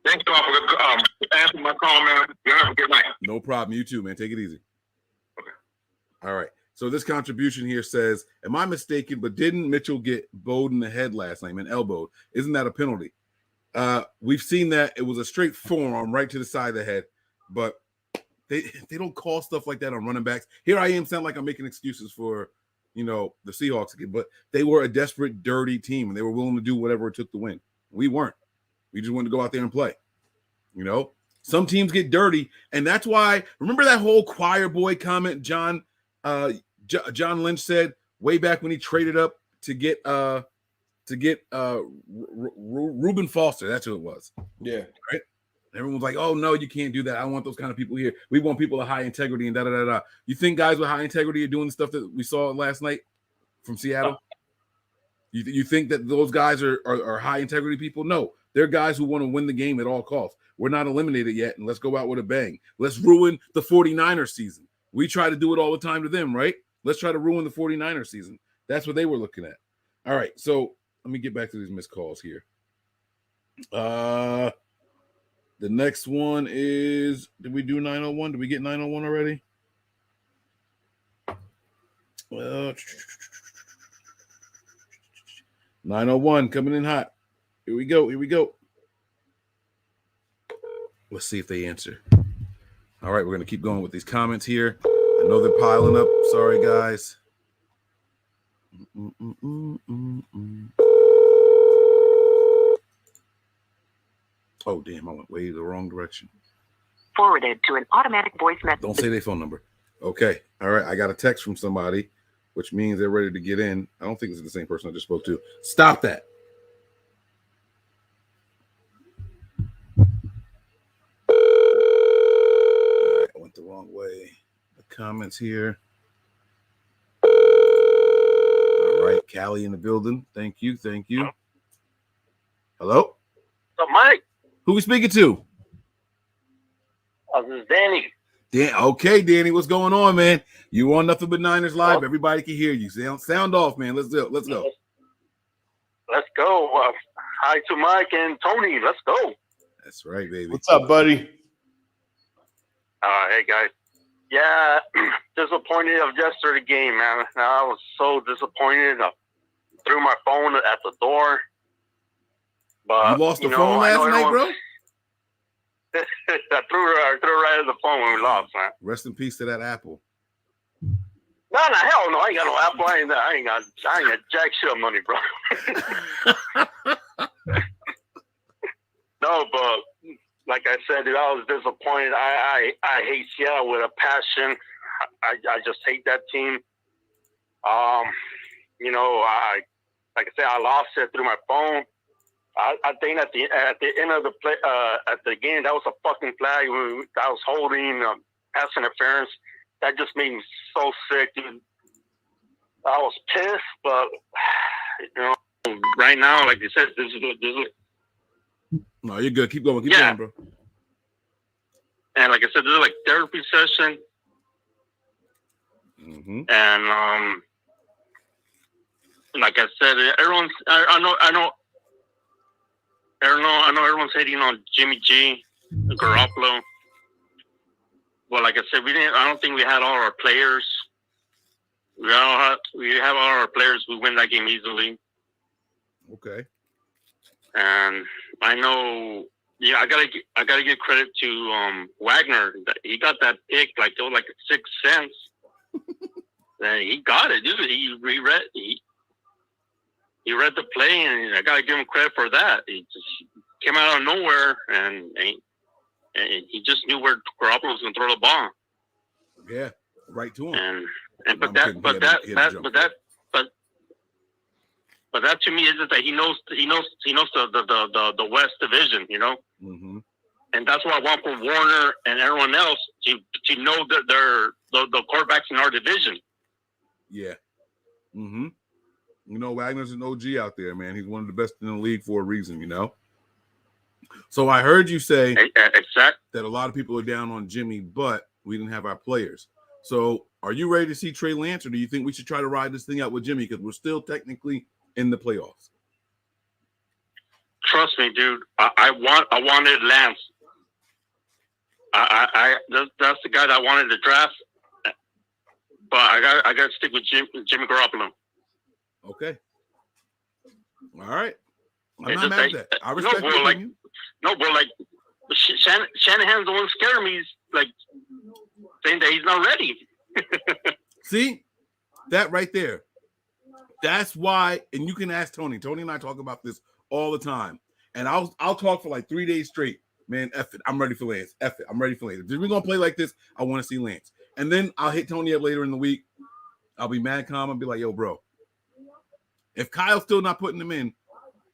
Thanks all for answering my call, man. You have a good night. No problem. You too, man. Take it easy. Okay. All right. So this contribution here says, am I mistaken, but didn't Mitchell get bowed in the head last night and elbowed? Isn't that a penalty? We've seen that. It was a straight forearm right to the side of the head, but they don't call stuff like that on running backs. Here I am sound like I'm making excuses for, the Seahawks again, but they were a desperate, dirty team, and they were willing to do whatever it took to win. We weren't. We just wanted to go out there and play. Some teams get dirty, and that's why. Remember that whole choir boy comment John Lynch said way back when he traded up to get Reuben Foster. That's who it was. Yeah. Right. Everyone's like, "Oh no, you can't do that. I don't want those kind of people here. We want people of high integrity and da da da da." You think guys with high integrity are doing the stuff that we saw last night from Seattle? You think that those guys are high integrity people? No, they're guys who want to win the game at all costs. We're not eliminated yet, and let's go out with a bang. Let's ruin the 49ers season. We try to do it all the time to them, right? Let's try to ruin the 49ers season. That's what they were looking at. All right, so let me get back to these missed calls here. The next one is, did we do 901? Did we get 901 already? 901 coming in hot. Here we go. Let's see if they answer. All right, we're going to keep going with these comments here. I know they're piling up. Sorry, guys. Oh, damn, I went way the wrong direction. Forwarded to an automatic voice message. Don't say their phone number. Okay. All right, I got a text from somebody, which means they're ready to get in. I don't think this is the same person I just spoke to. Stop that. I went the wrong way. The comments here. All right, Callie in the building. Thank you. Hello? So, Mike. Who we speaking to? This is Danny. Okay, Danny, what's going on, man? You on Nothing But Niners Live? Everybody can hear you. Sound off, man. Let's go. Let's go. Hi to Mike and Tony. Let's go. That's right, baby. What's up, buddy? Hey, guys. Yeah, disappointed of yesterday's game, man. I was so disappointed. I threw my phone at the door. But you lost the phone last night, bro? I threw right at the phone when we lost, man. Rest in peace to that Apple. No, hell no. I ain't got no Apple. I ain't got jack shit money, bro. No, but like I said, dude, I was disappointed. I hate Seattle with a passion. I just hate that team. Like I said, I lost it through my phone. I think at the end of the play, at the game, that was a fucking flag. I was holding pass interference. That just made me so sick, dude. I was pissed, but right now, like you said, this is. No, you're good. Keep going, bro. And like I said, this is like therapy session. Mm-hmm. And like I said, everyone's. I know everyone's hating on Jimmy G, Garoppolo. But like I said, I don't think we had all our players. We have all our players. We win that game easily. Okay. And I know. Yeah, I gotta give credit to Wagner. He got that pick like it was like 6 cents. And he got it, dude. He read the play, and I gotta give him credit for that. He just came out of nowhere, and he just knew where Garoppolo was gonna throw the ball. Yeah, right to him. But that to me is that he knows the West Division, you know. Mm-hmm. And that's what I want for Warner and everyone else to know that they're the quarterbacks in our division. Yeah. Mm-hmm. You know, Wagner's an OG out there, man. He's one of the best in the league for a reason, you know. So I heard you say that a lot of people are down on Jimmy, but we didn't have our players. So are you ready to see Trey Lance, or do you think we should try to ride this thing out with Jimmy because we're still technically in the playoffs? Trust me, dude. I wanted Lance. That's the guy that I wanted to draft. But I got to stick with Jimmy Garoppolo. Okay. All right. I'm not mad at that. I respect your opinion. Like Shanahan's the one scaring me. He's like saying that he's not ready. See? That right there. That's why, and you can ask Tony. Tony and I talk about this all the time. And I'll talk for like 3 days straight. Man, F it. I'm ready for Lance. F it. I'm ready for Lance. If we're going to play like this, I want to see Lance. And then I'll hit Tony up later in the week. I'll be mad calm and be like, yo, bro, if Kyle's still not putting him in,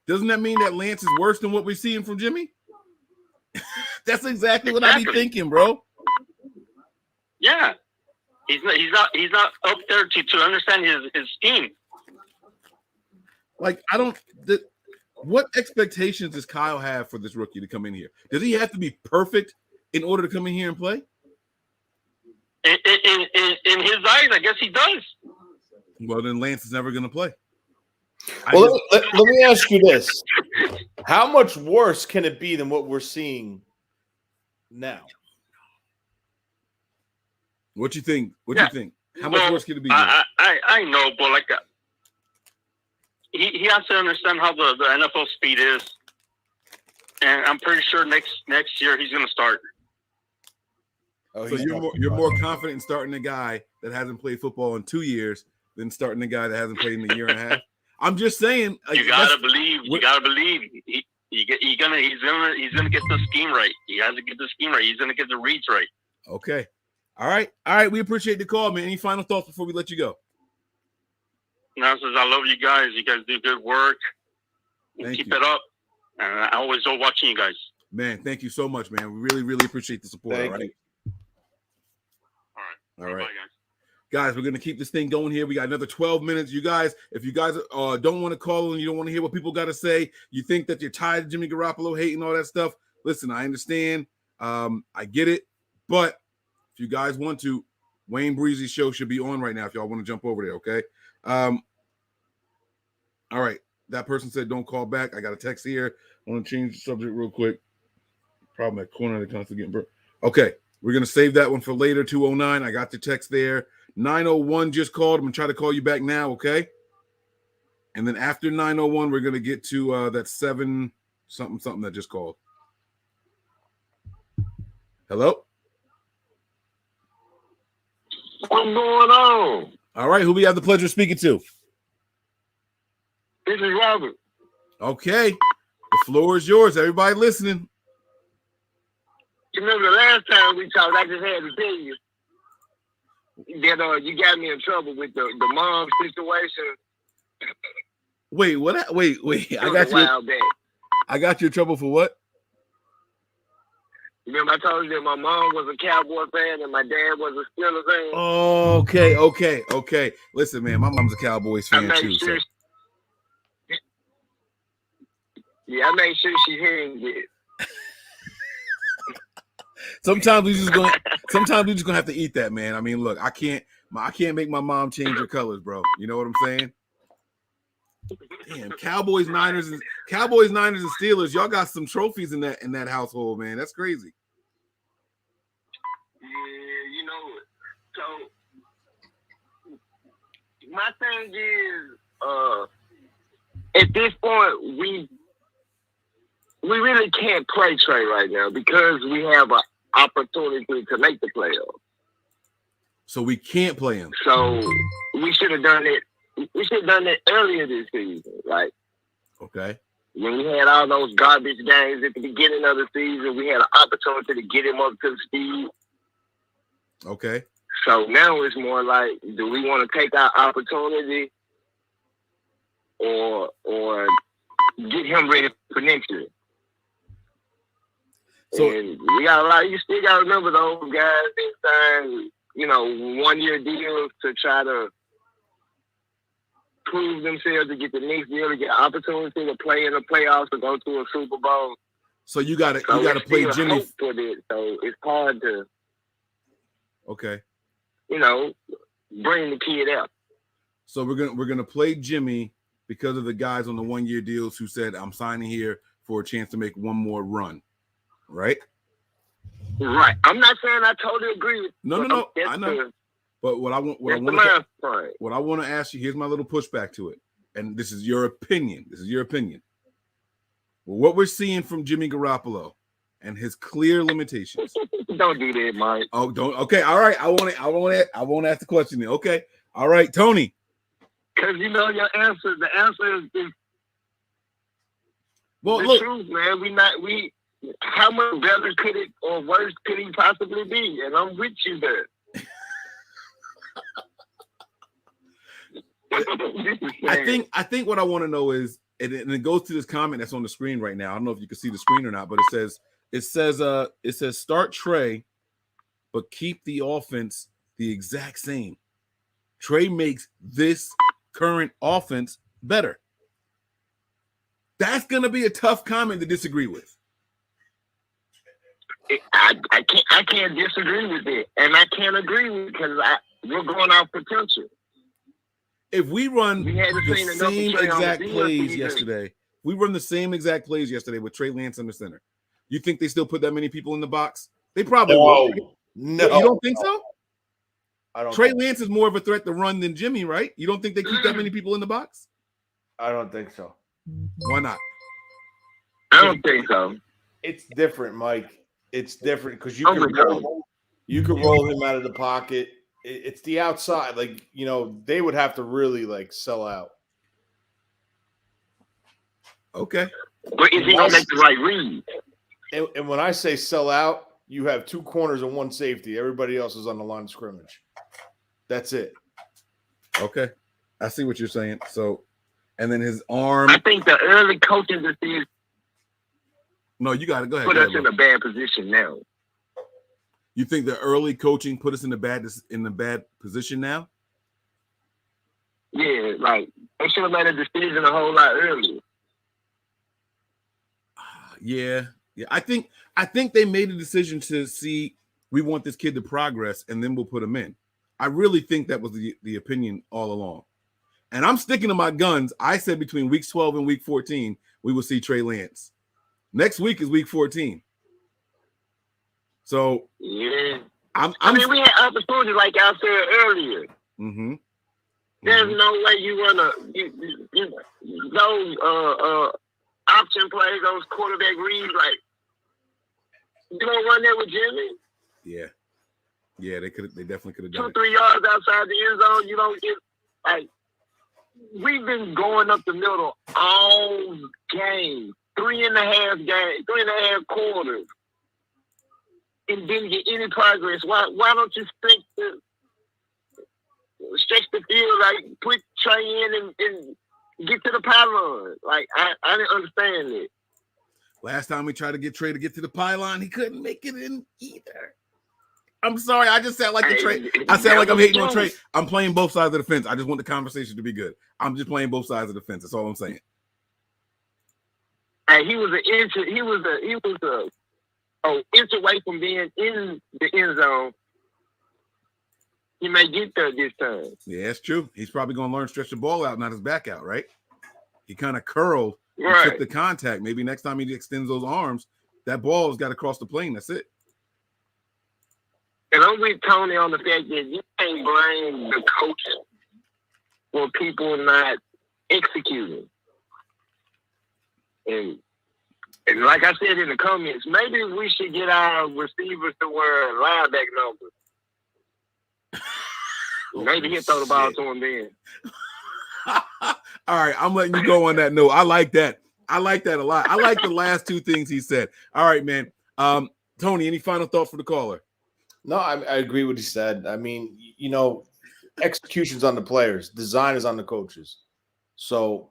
doesn't that mean that Lance is worse than what we're seeing from Jimmy? That's exactly what I be thinking, bro. Yeah. He's not up there to understand his scheme. Like, what expectations does Kyle have for this rookie to come in here? Does he have to be perfect in order to come in here and play? In his eyes, I guess he does. Well, then Lance is never going to play. Well, let me ask you this. How much worse can it be than what we're seeing now? What you think? What you think? How much worse can it be? I know, but like he has to understand how the NFL speed is, and I'm pretty sure next year he's going to start. Oh, so you're more confident in starting a guy that hasn't played football in 2 years than starting a guy that hasn't played in a year and a half. I'm just saying. You gotta believe. You gotta believe. He's gonna get the scheme right. He has to get the scheme right. He's gonna get the reads right. Okay. All right. We appreciate the call, man. Any final thoughts before we let you go? No, says I love you guys. You guys do good work. Keep it up. And I always love watching you guys. Man, thank you so much, man. We really, really appreciate the support. Thank all right. you. All right. Bye, guys. Guys, we're going to keep this thing going here. We got another 12 minutes. You guys, if you guys don't want to call and you don't want to hear what people got to say, you think that you're tired of Jimmy Garoppolo hating all that stuff, listen, I understand. I get it. But if you guys want to, Wayne Breezy's show should be on right now if y'all want to jump over there, okay? All right. That person said don't call back. I got a text here. I want to change the subject real quick. Problem at corner, they constantly getting burnt. Okay. We're going to save that one for later, 209. I got the text there. 901 just called. I'm going to try to call you back now, okay? And then after 901, we're going to get to that 7 something that just called. Hello? What's going on? All right, who we have the pleasure of speaking to? This is Robert. Okay. The floor is yours. Everybody listening. You remember the last time we talked, I just had to tell you that you got me in trouble with the mom situation. Wait, what? Wait. I got you in trouble for what? Remember I told you that my mom was a Cowboy fan and my dad was a Steelers fan? Okay. Listen, man, my mom's a Cowboys fan too. Sure So. I made sure she hearing it. Sometimes we just gonna have to eat that, man. I mean, look, I can't make my mom change her colors, bro. You know what I'm saying? Damn, Cowboys, Niners, and Steelers. Y'all got some trophies in that household, man. That's crazy. Yeah, you know. So my thing is, at this point, we really can't play Trey right now because we have an opportunity to make the playoffs. So we can't play him. So we should have done it. We should have done it earlier this season. Like, okay, when we had all those garbage games at the beginning of the season, we had an opportunity to get him up to speed. Okay. So now it's more like, do we want to take our opportunity or get him ready for next year? So, and we got a lot. You still got to remember those guys this time, 1-year deals to try to prove themselves to get the next deal, to get an opportunity to play in the playoffs, to go to a Super Bowl. So you got to play Jimmy for this. So it's hard to, okay, bring the kid out. So we're gonna play Jimmy because of the guys on the 1-year deals who said, I'm signing here for a chance to make one more run. Right? Right. I'm not saying I totally agree with No. I know. But what I want to ask you, here's my little pushback to it. And this is your opinion. Well, what we're seeing from Jimmy Garoppolo and his clear limitations. Don't do that, Mike. Oh, don't. Okay. All right. I won't ask the question then. Okay. All right, Tony. Because your answer. The answer is well, the look, truth, man. How much better could it or worse could he possibly be? And I'm with you there. I think what I want to know is, and it goes to this comment that's on the screen right now. I don't know if you can see the screen or not, but it says start Trey, but keep the offense the exact same. Trey makes this current offense better. That's going to be a tough comment to disagree with. I can't disagree with it, and I can't agree with it because we're going off potential. If we run the same exact plays yesterday, with Trey Lance in the center, you think they still put that many people in the box? They probably will. No. You don't think so? I don't. Trey Lance is more of a threat to run than Jimmy, right? You don't think they keep that many people in the box? I don't think so. Why not? I don't think so. It's different, Mike. It's different because you can roll him out of the pocket. It's the outside. Like, they would have to really sell out. Okay. But is he going to make the right read? And when I say sell out, you have 2 corners and 1 safety. Everybody else is on the line of scrimmage. That's it. Okay. I see what you're saying. So, and then his arm. I think the early coaching decision. No, you got it. Go ahead. Put us in a bad position now. You think the early coaching put us in the bad position now? Yeah, they should have made a decision a whole lot earlier. Yeah. I think they made a decision to see, we want this kid to progress, and then we'll put him in. I really think that was the opinion all along. And I'm sticking to my guns. I said between week 12 and week 14, we will see Trey Lance. Next week is week 14. So yeah, I mean, we had opportunities like I said earlier. Mm-hmm. There's no way you wanna those option plays, those quarterback reads, you don't run that with Jimmy. Yeah, they definitely could have done 2-3 yards outside the end zone. You don't get we've been going up the middle all game. 3.5 quarters, and didn't get any progress. Why don't you stretch the field, put Trey in and get to the pylon? I didn't understand it. Last time we tried to get Trey to get to the pylon, he couldn't make it in either. I'm sorry, I just sound like the Trey. I sound like I'm hating on Trey. I'm playing both sides of the fence. I just want the conversation to be good. I'm just playing both sides of the fence. That's all I'm saying. And he was inch away from being in the end zone, he may get there this time. Yeah, it's true. He's probably going to learn to stretch the ball out, not his back out, right? He kind of curled, Right. took the contact. Maybe next time he extends those arms, that ball has got to cross the plane. That's it. And I'm with Tony on the fact that you can't blame the coach for people not executing. And like I said in the comments, maybe we should get our receivers to wear linebacker numbers. Maybe he'll throw the ball to him then. All right, I'm letting you go on that note. I like that. I like that a lot. I like the last two things he said. All right, man. Tony, any final thoughts for the caller? No, I agree with what he said. I mean, you know, execution's on the players. Design is on the coaches. So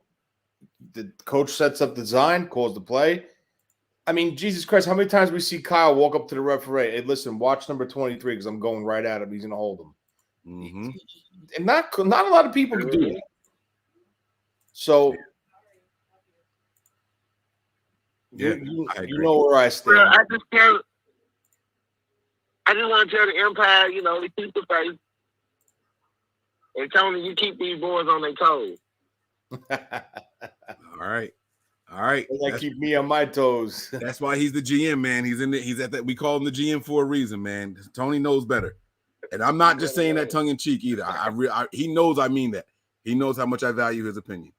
the coach sets up the design, calls the play. I mean, Jesus Christ, how many times we see Kyle walk up to the referee? Hey, listen, watch number 23 because I'm going right at him. He's going to hold him. Mm-hmm. And not a lot of people can do that. So, yeah, you know where I stand. Well, I just want to tell the Empire, you know, to keep the faith. And Tony, you keep these boys on their toes. All right. All right. They keep me on my toes. That's why he's the GM, man. He's at that. We call him the GM for a reason, man. Tony knows better. And I'm not just saying that tongue in cheek either. He knows I mean that. He knows how much I value his opinion.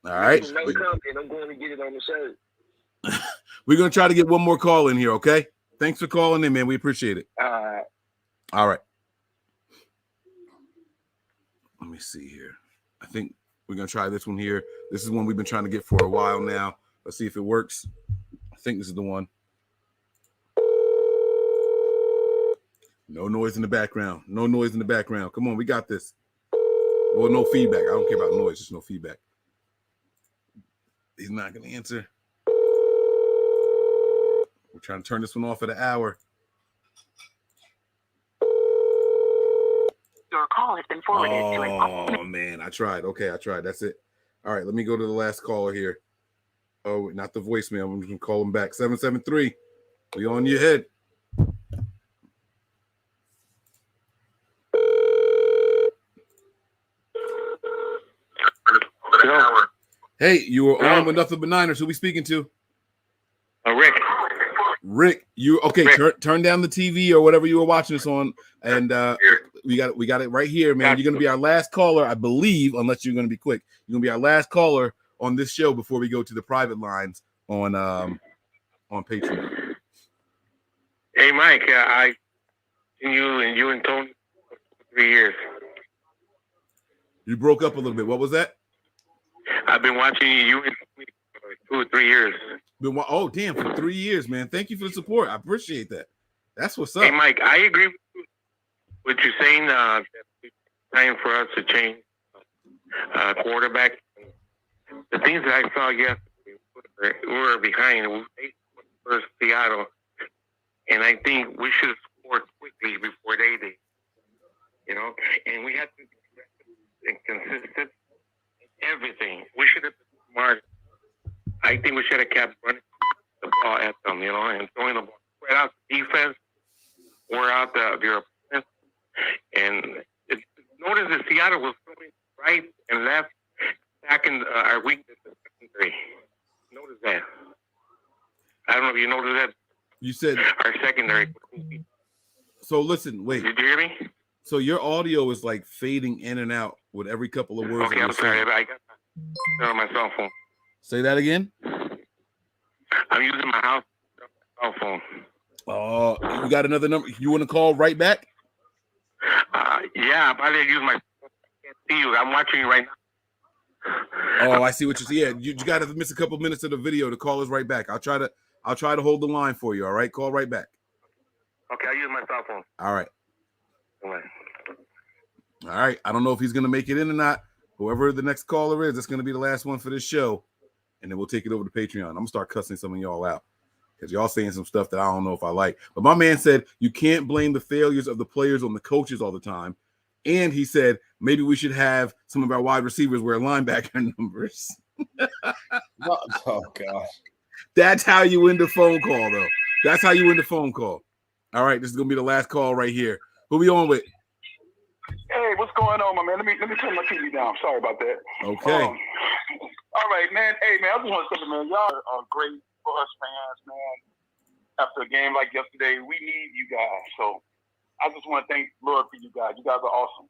All right. No comment. I'm going to get it on the shirt. We're going to try to get one more call in here, okay? Thanks for calling in, man. We appreciate it. All right. Let me see here. I think we're going to try this one here. This is one we've been trying to get for a while now. Let's see if it works. I think this is the one. No noise in the background. No noise in the background. Come on, we got this. Well, no feedback. I don't care about noise. Just no feedback. He's not going to answer. We're trying to turn this one off at an hour. Your call has been forwarded to an Oh, man. I tried. Okay, I tried. That's it. All right, let me go to the last caller here. Oh, not the voicemail. I'm just going to call him back. 773. We on your head. Hey, you were on with Nothing But Niners. Who we speaking to? Rick. Rick, you okay? Turn down the TV or whatever you were watching this on, and we got it right here, man. You're gonna be our last caller, I believe, unless you're gonna be quick. You're gonna be our last caller on this show before we go to the private lines on Patreon. Hey, Mike, I you and Tony for 3 years. You broke up a little bit. What was that? I've been watching you in 2 or 3 years. Oh, damn, for 3 years, man. Thank you for the support. I appreciate that. That's what's up. Hey, Mike, I agree with what you're saying. That it's time for us to change quarterback. The things that I saw yesterday were behind. We faced first Seattle, and I think we should have scored quickly before they did. You know, and we had to be consistent. Everything. We should have been smart. I think we should have kept running the ball at them, you know, and throwing the ball spread out the defense, wore out your opponent. And notice that Seattle was throwing right and left, attacking our weakness in secondary. Notice that. I don't know if you noticed that. You said our secondary. So listen, wait. Did you hear me? So your audio is like fading in and out with every couple of words. Okay, I'm sorry. I got on my cell phone. Say that again. I'm using my house cell phone. Oh, you got another number? You want to call right back? Yeah, I didn't use my. I can't see you. I'm watching you right now. Oh, I see what you see. Yeah, you got to miss a couple minutes of the video to call us right back. I'll try to hold the line for you. All right, call right back. Okay, I use my cell phone. All right. All right. All right. I don't know if he's going to make it in or not. Whoever the next caller is, that's going to be the last one for this show. And then we'll take it over to Patreon. I'm going to start cussing some of y'all out because y'all saying some stuff that I don't know if I like. But my man said you can't blame the failures of the players on the coaches all the time. And he said maybe we should have some of our wide receivers wear linebacker numbers. Oh, gosh. That's how you win the phone call, though. That's how you win the phone call. All right, this is gonna be the last call right here. Who we on with? Hey, what's going on, my man? Let me turn my TV down. Sorry about that. Okay. All right, man. Hey, man, I just want to say, man, y'all are great for us fans, man. After a game like yesterday, we need you guys. So I just want to thank Lord for you guys. You guys are awesome.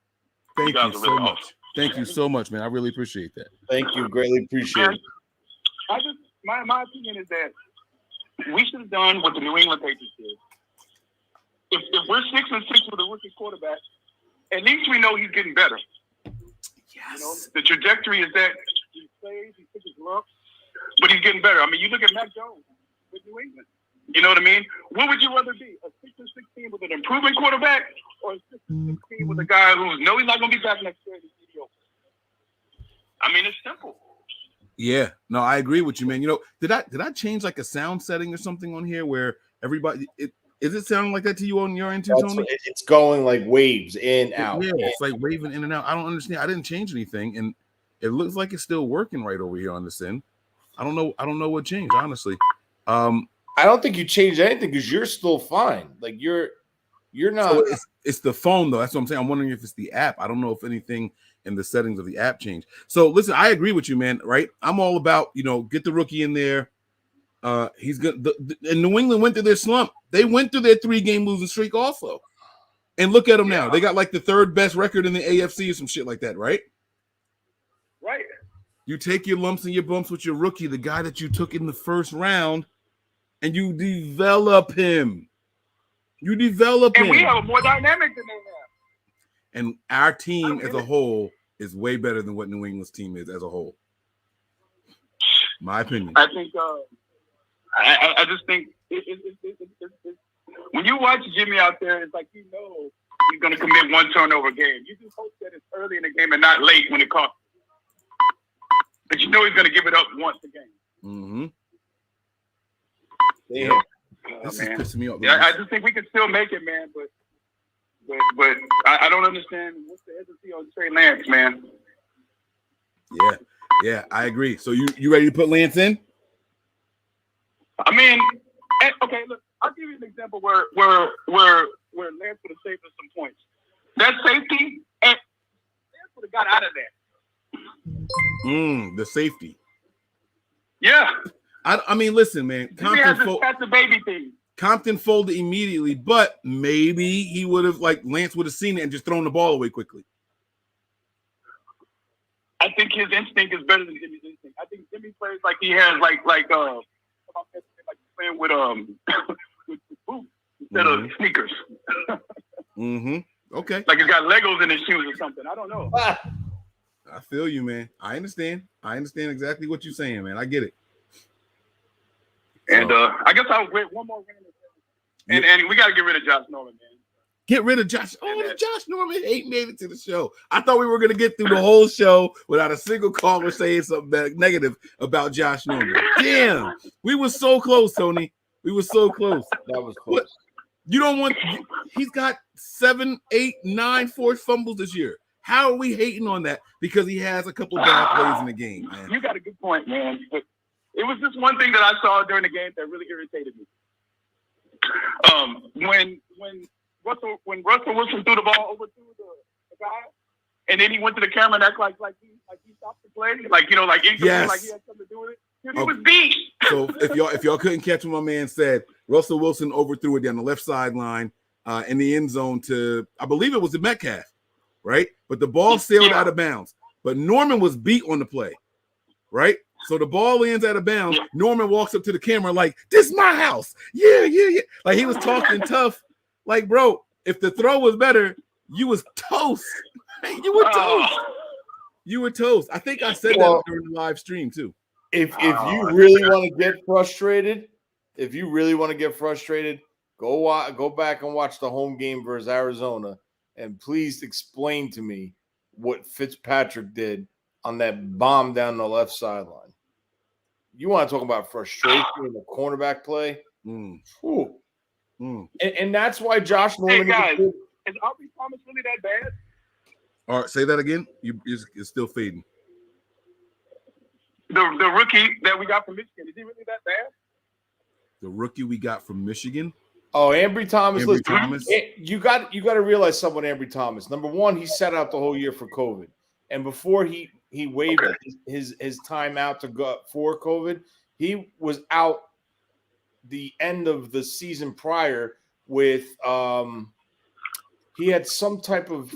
Thank guys you are so really much. awesome. Thank you so much, man. I really appreciate that. Thank you. Greatly appreciate it. My opinion is that we should have done what the New England Patriots did. If we're 6-6 with a rookie quarterback, at least we know he's getting better. Yes. You know, the trajectory is that he plays, he took his lumps, but he's getting better. I mean, you look at Mac Jones with New England. You know what I mean? What would you rather be? A 6-6 team with an improving quarterback, or a 6-6 team with a guy who knows he's not going to be back next year and he's mediocre? I mean, it's simple. Yeah, no, I agree with you, man. You know, did I change like a sound setting or something on here where everybody is it sounding like that to you on your end too, Tony? It's going like waves in, out. Yeah, it's like waving in and out. I don't understand. I didn't change anything, and it looks like it's still working right over here on this end. I don't know what changed, honestly. I don't think you changed anything because you're still fine. Like you're not. So it's the phone though. That's what I'm saying. I'm wondering if it's the app. I don't know if anything in the settings of the app changed. So listen, I agree with you, man. Right? I'm all about get the rookie in there. He's good. And New England went through their slump. They went through their 3-game losing streak also. And look at them now. They got like the 3rd best record in the AFC or some shit like that, right? Right. You take your lumps and your bumps with your rookie, the guy that you took in the first round, and you develop him. You develop him. And we have a more dynamic than they have. And our team as a whole is way better than what New England's team is as a whole. My opinion. I think I just think when you watch Jimmy out there, it's like he's going to commit one turnover game. You just hope that it's early in the game and not late when it costs. But you know he's going to give it up once a game. Mm-hmm. Yeah. This is pissing me off. Yeah, I just think we can still make it, man. But I don't understand what's the hesitancy on Trey Lance, man. Yeah, I agree. So you ready to put Lance in? I mean, okay, look, I'll give you an example where Lance would have saved us some points. That safety, and Lance would have got out of there. The safety. Yeah. I mean, listen, man. That's the baby thing. Compton folded immediately, but maybe he would have, Lance would have seen it and just thrown the ball away quickly. I think his instinct is better than Jimmy's instinct. I think Jimmy plays like he has like playing with with boots instead of sneakers. Okay. Like he's got Legos in his shoes or something. I don't know. I feel you, man. I understand exactly what you're saying, man. I get it. And I guess I'll wait one more game. And we got to get rid of Josh Norman, man. Get rid of Josh. Oh, Josh Norman ain't made it to the show. I thought we were going to get through the whole show without a single caller saying something negative about Josh Norman. Damn. We were so close, Tony. We were so close. That was close. You don't want – he's got 7, 8, 9 forced fumbles this year. How are we hating on that? Because he has a couple bad plays in the game, man. You got a good point, man. But it was just one thing that I saw during the game that really irritated me. When Russell Wilson threw the ball over to the guy, and then he went to the camera and acted like he stopped the play, like he had something to do with it. Dude, he was beat. So if y'all couldn't catch what my man said, Russell Wilson overthrew it down the left sideline in the end zone to, I believe it was the Metcalf, right? But the ball sailed out of bounds. But Norman was beat on the play, right? So the ball lands out of bounds. Norman walks up to the camera like, "This is my house." Yeah. Like he was talking tough. Like, bro, if the throw was better, you was toast. You were toast. You were toast. I think I said that during the live stream too. If you really want to get frustrated, go back and watch the home game versus Arizona, and please explain to me what Fitzpatrick did on that bomb down the left sideline. You want to talk about frustration in the cornerback play? And that's why Josh Norman. Hey guys, is Aubrey Thomas really that bad? All right, say that again. You're still fading. The rookie that we got from Michigan, is he really that bad? the rookie we got from Michigan. Oh, Ambry Thomas. Ambry Listen, Thomas. You got to realize something, Ambry Thomas. Number one, he sat out the whole year for COVID, and before he waived his time out to go for COVID, he was out the end of the season prior with he had some type of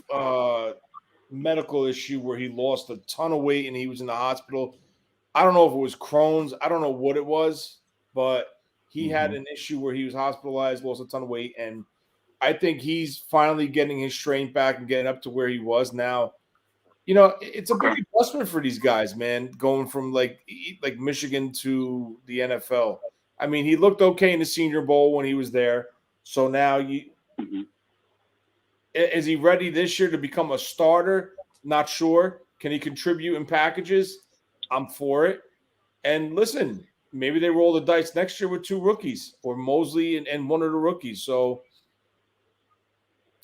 medical issue where he lost a ton of weight and he was in the hospital. I don't know if it was Crohn's. I don't know what it was, but he had an issue where he was hospitalized, lost a ton of weight, and I think he's finally getting his strength back and getting up to where he was now. You know, it's a big adjustment for these guys, man, going from like Michigan to the NFL. I mean, he looked okay in the Senior Bowl when he was there. So now is he ready this year to become a starter? Not sure. Can he contribute in packages? I'm for it. And listen, maybe they roll the dice next year with 2 rookies or Mosley and one of the rookies. So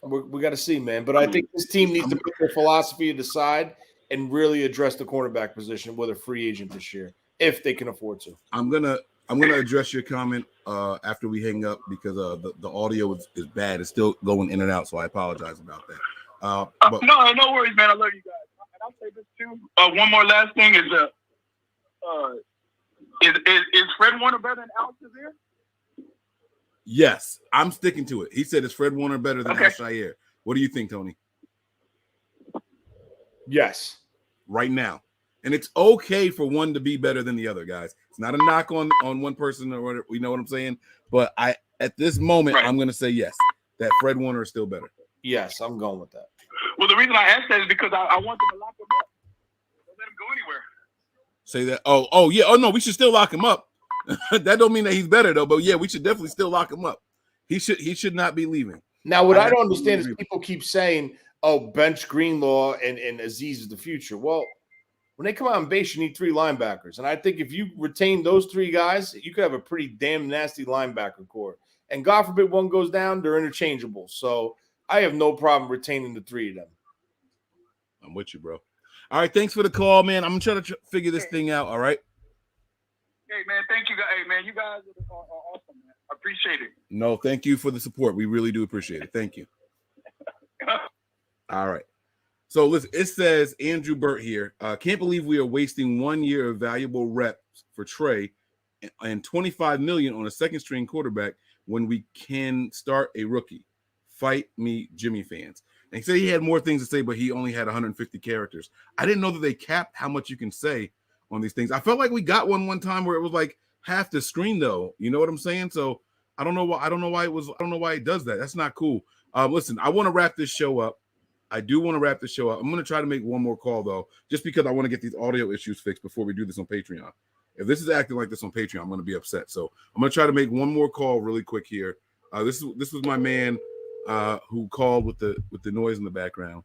we got to see, man. But I think this team needs to put their philosophy aside and really address the cornerback position with a free agent this year, if they can afford to. I'm gonna address your comment after we hang up because the audio is bad. It's still going in and out, so I apologize about that. But No worries, man. I love you guys. And I'll say this too. One more last thing is Fred Warner better than Alex Shazier? yes, I'm sticking to it. He said, "Is Fred Warner better than Al Shire?" What do you think, Tony? Yes, right now. And it's okay for one to be better than the other, guys. It's not a knock on one person or whatever. You know what I'm saying? But at this moment, I'm going to say yes, that Fred Warner is still better. Yes, I'm going with that. Well, the reason I asked that is because I want them to lock him up. Don't let him go anywhere. Say that. Oh yeah. Oh no, we should still lock him up. That don't mean that he's better though. But yeah, we should definitely still lock him up. He should not be leaving. Now, what I don't understand is people keep saying, "Oh, bench Greenlaw and Azeez is the future." Well, when they come out on base, you need 3 linebackers, and I think if you retain those 3 guys, you could have a pretty damn nasty linebacker core. And God forbid one goes down, they're interchangeable. So I have no problem retaining the 3 of them. I'm with you, bro. All right, thanks for the call, man. I'm trying to figure this thing out. All right. Hey, man, thank you guys. Hey, man, you guys are awesome, man. I appreciate it. No, thank you for the support. We really do appreciate it. Thank you. All right. So listen, it says Andrew Burt here. Can't believe we are wasting 1 year of valuable reps for Trey and $25 million on a second string quarterback when we can start a rookie. Fight me, Jimmy fans. And he said he had more things to say, but he only had 150 characters. I didn't know that they capped how much you can say on these things. I felt like we got one time where it was like half the screen, though. You know what I'm saying? So I don't know why it does that. That's not cool. Listen, I want to wrap this show up. I do want to wrap this show up. I'm going to try to make one more call, though, just because I want to get these audio issues fixed before we do this on Patreon. If this is acting like this on Patreon, I'm going to be upset. So I'm going to try to make one more call really quick here. This was my man who called with the noise in the background.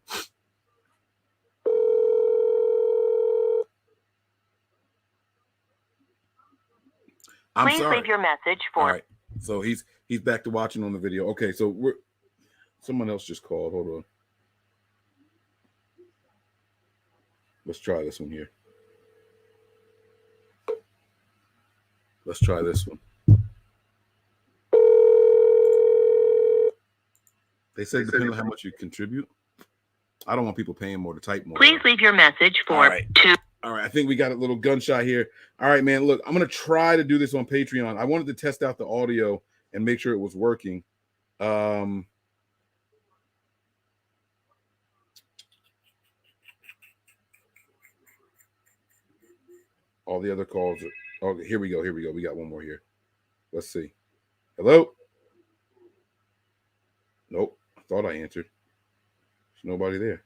Please leave your message for. All right. So he's back to watching on the video. Okay, so someone else just called. Hold on. Let's try this one here. Let's try this one. They say depending on how much you contribute. I don't want people paying more to type more. Please leave your message for 2. All right, I think we got a little gunshot here. All right, man, look, I'm going to try to do this on Patreon. I wanted to test out the audio and make sure it was working. All the other calls are... Oh, here we go. We got one more here. Let's see. Hello? Nope. I thought I answered. There's nobody there.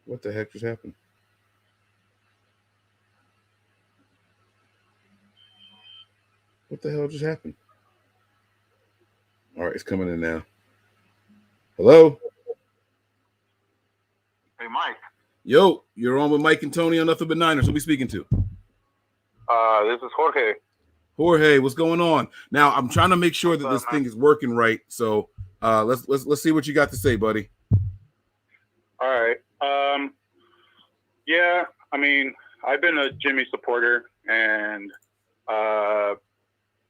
What the heck just happened? What the hell just happened? All right, it's coming in now. Hello? Hey, Mike. Yo, you're on with Mike and Tony on Nothing But Niners. Who we speaking to? This is Jorge. Jorge, what's going on? Now, I'm trying to make sure that this thing is working right. So let's see what you got to say, buddy. All right. Yeah, I mean, I've been a Jimmy supporter, and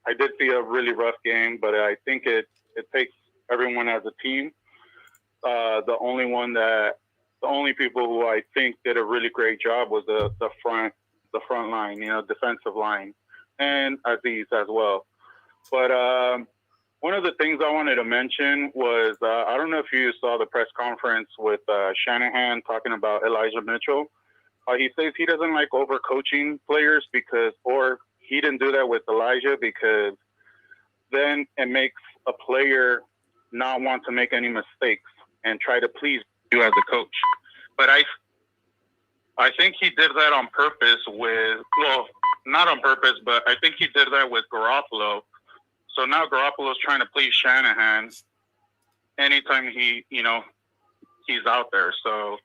I did see a really rough game, but I think it takes everyone as a team. The only people who I think did a really great job was the front line, defensive line, and Aziz as well. But one of the things I wanted to mention was I don't know if you saw the press conference with Shanahan talking about Elijah Mitchell. He says he doesn't like overcoaching players or he didn't do that with Elijah because then it makes a player not want to make any mistakes and try to please you as a coach. But I think he did that on purpose not on purpose, but I think he did that with Garoppolo. So now Garoppolo's trying to please Shanahan anytime he's out there. So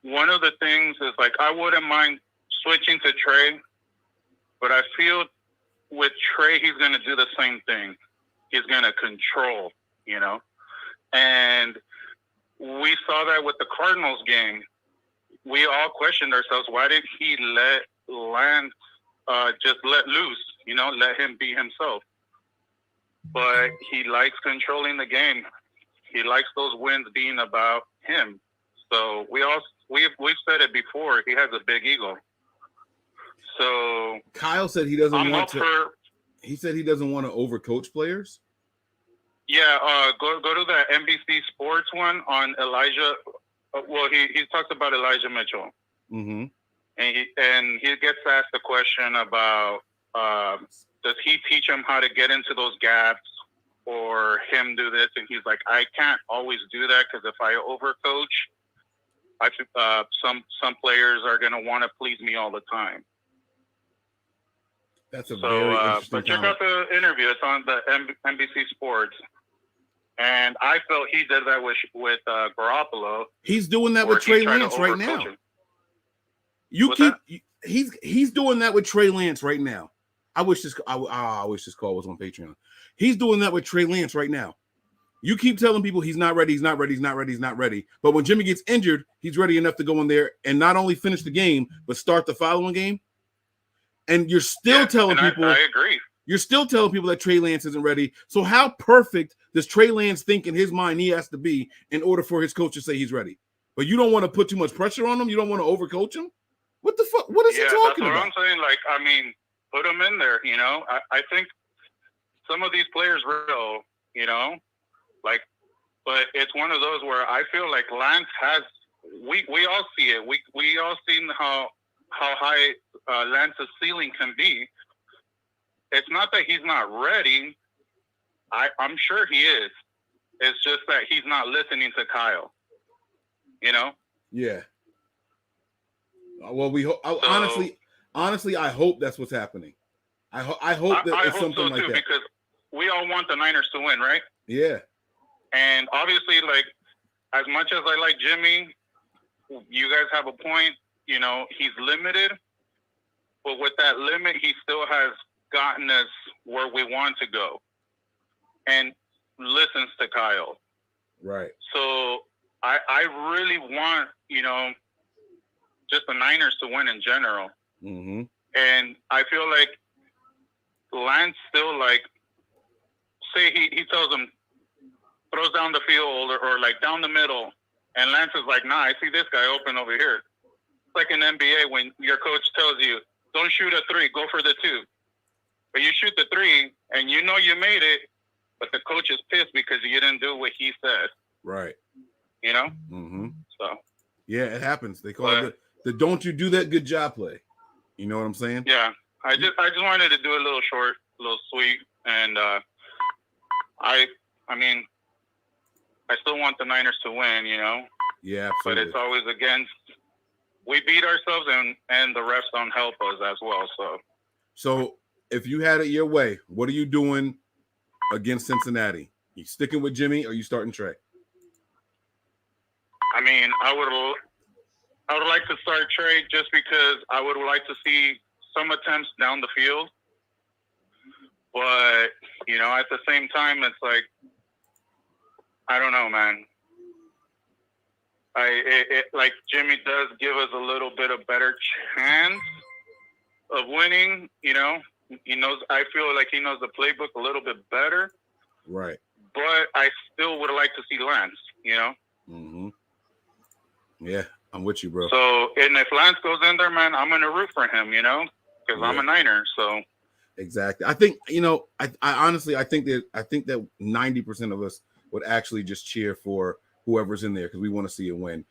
one of the things is like, I wouldn't mind switching to Trey, but I feel with Trey, he's going to do the same thing. He's going to control, and we saw that with the Cardinals game. We all questioned ourselves, why did he let Lance just let loose, let him be himself? But he likes controlling the game. He likes those wins being about him. So we've said it before. He has a big ego. So Kyle said he doesn't want to. He said he doesn't want to overcoach players. Yeah, go to the NBC Sports one on Elijah. He talks about Elijah Mitchell. Mm-hmm. And he gets asked the question about does he teach him how to get into those gaps or him do this? And he's like, I can't always do that because if I overcoach, some players are going to want to please me all the time. That's a very interesting but check out the interview. It's on the NBC Sports. And I felt he did that with Garoppolo. He's doing that with Trey Lance right now. He's doing that with Trey Lance right now. I wish this call was on Patreon. He's doing that with Trey Lance right now. You keep telling people he's not ready. But when Jimmy gets injured, he's ready enough to go in there and not only finish the game, but start the following game. And you're still telling people. I agree. You're still telling people that Trey Lance isn't ready. So how perfect does Trey Lance think in his mind he has to be in order for his coach to say he's ready? But you don't want to put too much pressure on him. You don't want to overcoach him. What the fuck? What is he talking about? That's what I'm saying. Like, I mean, put him in there. I think some of these players will. But it's one of those where I feel like Lance has. We all see it. We all seen how high Lance's ceiling can be. It's not that he's not ready. I'm sure he is. It's just that he's not listening to Kyle. Yeah. Well, we hope. Honestly, I hope that's what's happening. I hope that it's something like that because we all want the Niners to win, right? Yeah. And obviously, like, as much as I like Jimmy, you guys have a point. He's limited, but with that limit, he still has gotten us where we want to go and listens to Kyle. Right. So I really want, just the Niners to win in general. Mm-hmm. And I feel like Lance still, like, say he tells him, throws down the field or like down the middle, and Lance is like, nah, I see this guy open over here. It's like in NBA when your coach tells you, don't shoot a 3, go for the 2. But you shoot the 3, and you made it, but the coach is pissed because you didn't do what he said. Right. Mm-hmm. So. Yeah, it happens. They call it the "Don't you do that good job" play. You know what I'm saying? Yeah. I just wanted to do a little short, a little sweet, and I mean, I still want the Niners to win. Yeah, absolutely. But it's always against. We beat ourselves, and the refs don't help us as well. So if you had it your way, what are you doing against Cincinnati? You sticking with Jimmy or you starting Trey? I mean, I would like to start Trey just because I would like to see some attempts down the field. But, at the same time, it's like, I don't know, man. Like Jimmy does give us a little bit of better chance of winning, I feel like he knows the playbook a little bit better. Right. But I still would like to see Lance, Mm-hmm. Yeah, I'm with you, bro. So, and if Lance goes in there, man, I'm going to root for him, because I'm a Niner. So. Exactly. I think, I honestly, I think that 90% of us would actually just cheer for whoever's in there because we want to see it win.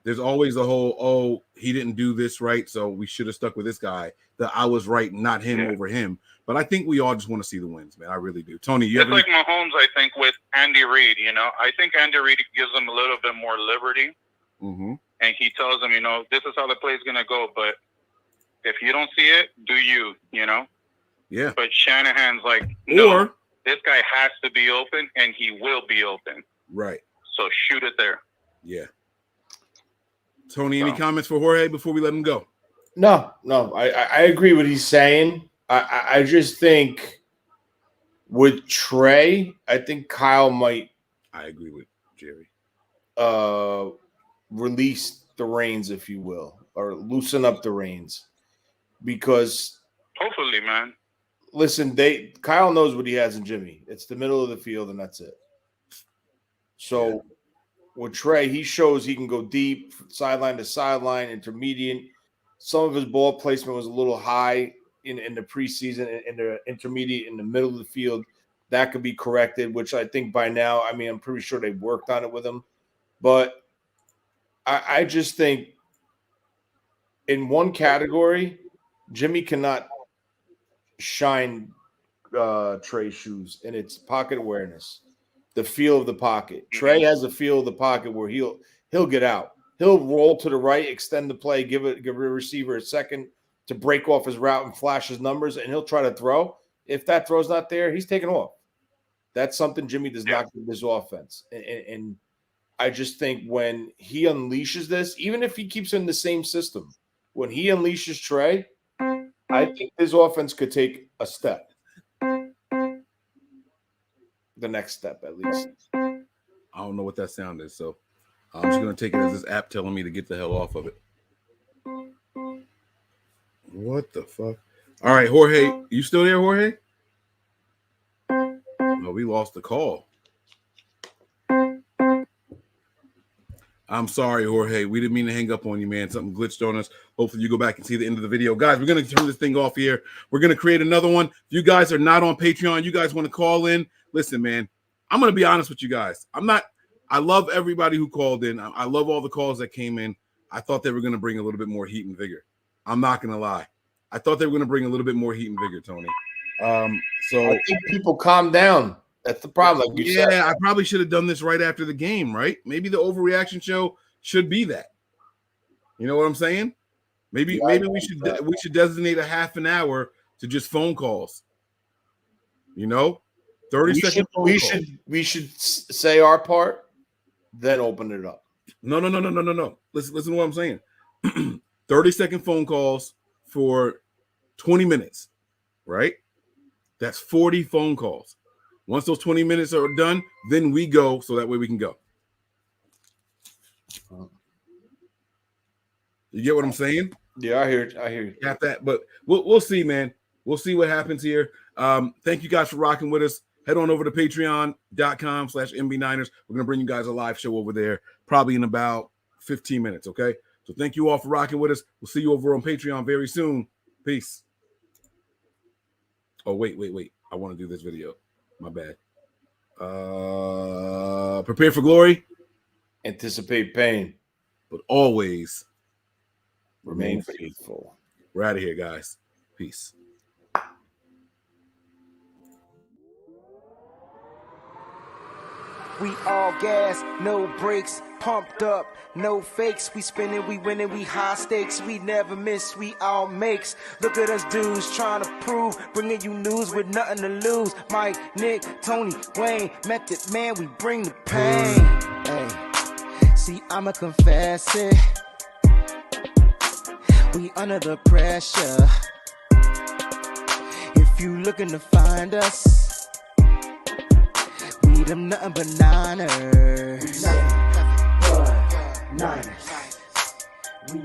There's always the whole, he didn't do this right, so we should have stuck with this guy. That I was right, not him over him. But I think we all just want to see the wins, man. I really do. Tony, It's like Mahomes, I think, with Andy Reid, I think Andy Reid gives him a little bit more liberty. Mm-hmm. And he tells them, this is how the play's going to go. But if you don't see it, do you, Yeah. But Shanahan's like, no, this guy has to be open, and he will be open. Right. So shoot it there. Yeah. Tony, any comments for Jorge before we let him go? No. I agree what he's saying. I just think with Trey, I think Kyle might. I agree with Jerry. Release the reins, if you will, or loosen up the reins, because hopefully, man. Listen, Kyle knows what he has in Jimmy. It's the middle of the field, and that's it. So with Trey, he shows he can go deep, sideline to sideline, intermediate. Some of his ball placement was a little high in the preseason, in the intermediate, in the middle of the field. That could be corrected, which I think by now, I'm pretty sure they've worked on it with him. But I just think in one category, Jimmy cannot shine Trey's shoes, and it's pocket awareness, the feel of the pocket. Trey has a feel of the pocket where he'll get out. He'll roll to the right, extend the play, give a receiver a second to break off his route and flash his numbers, and he'll try to throw. If that throw's not there, he's taking off. That's something Jimmy does not give this offense. And I just think when he unleashes this, even if he keeps in the same system, when he unleashes Trey, I think his offense could take a step. The next step, at least. I don't know what that sound is, so I'm just going to take it as this app telling me to get the hell off of it. What the fuck? All right, Jorge. You still there, Jorge? No, we lost the call. I'm sorry, Jorge. We didn't mean to hang up on you, man. Something glitched on us. Hopefully you go back and see the end of the video. Guys, we're going to turn this thing off here. We're going to create another one. If you guys are not on Patreon, you guys want to call in. Listen, man, I'm going to be honest with you guys. I love everybody who called in. I love all the calls that came in. I thought they were going to bring a little bit more heat and vigor. I'm not going to lie. I thought they were going to bring a little bit more heat and vigor, Tony. So I think people calm down. That's the problem. Like you said. I probably should have done this right after the game, right? Maybe the overreaction show should be that. You know what I'm saying? Maybe we should designate a half an hour to just phone calls. 30 seconds. We should say our part, then open it up. No. Listen to what I'm saying. 30-second phone calls for 20 minutes, right? That's 40 phone calls. Once those 20 minutes are done, then we go so that way we can go. You get what I'm saying? Yeah, I hear you. Got that, but we'll see, man. We'll see what happens here. Thank you guys for rocking with us. Head on over to patreon.com/MB Niners. We're going to bring you guys a live show over there probably in about 15 minutes, okay? So thank you all for rocking with us. We'll see you over on Patreon very soon. Peace. Oh, wait. I want to do this video. My bad. Prepare for glory. Anticipate pain. But always remain faithful. We're out of here, guys. Peace. We all gas, no brakes, pumped up, no fakes. We spinning, we winning, we high stakes. We never miss, we all makes. Look at us dudes trying to prove, bringing you news with nothing to lose. Mike, Nick, Tony, Wayne, Method Man, we bring the pain. Hey, see, I'ma confess it. We under the pressure. If you looking to find us, we them nothing but Niners. Nothing but Niners. We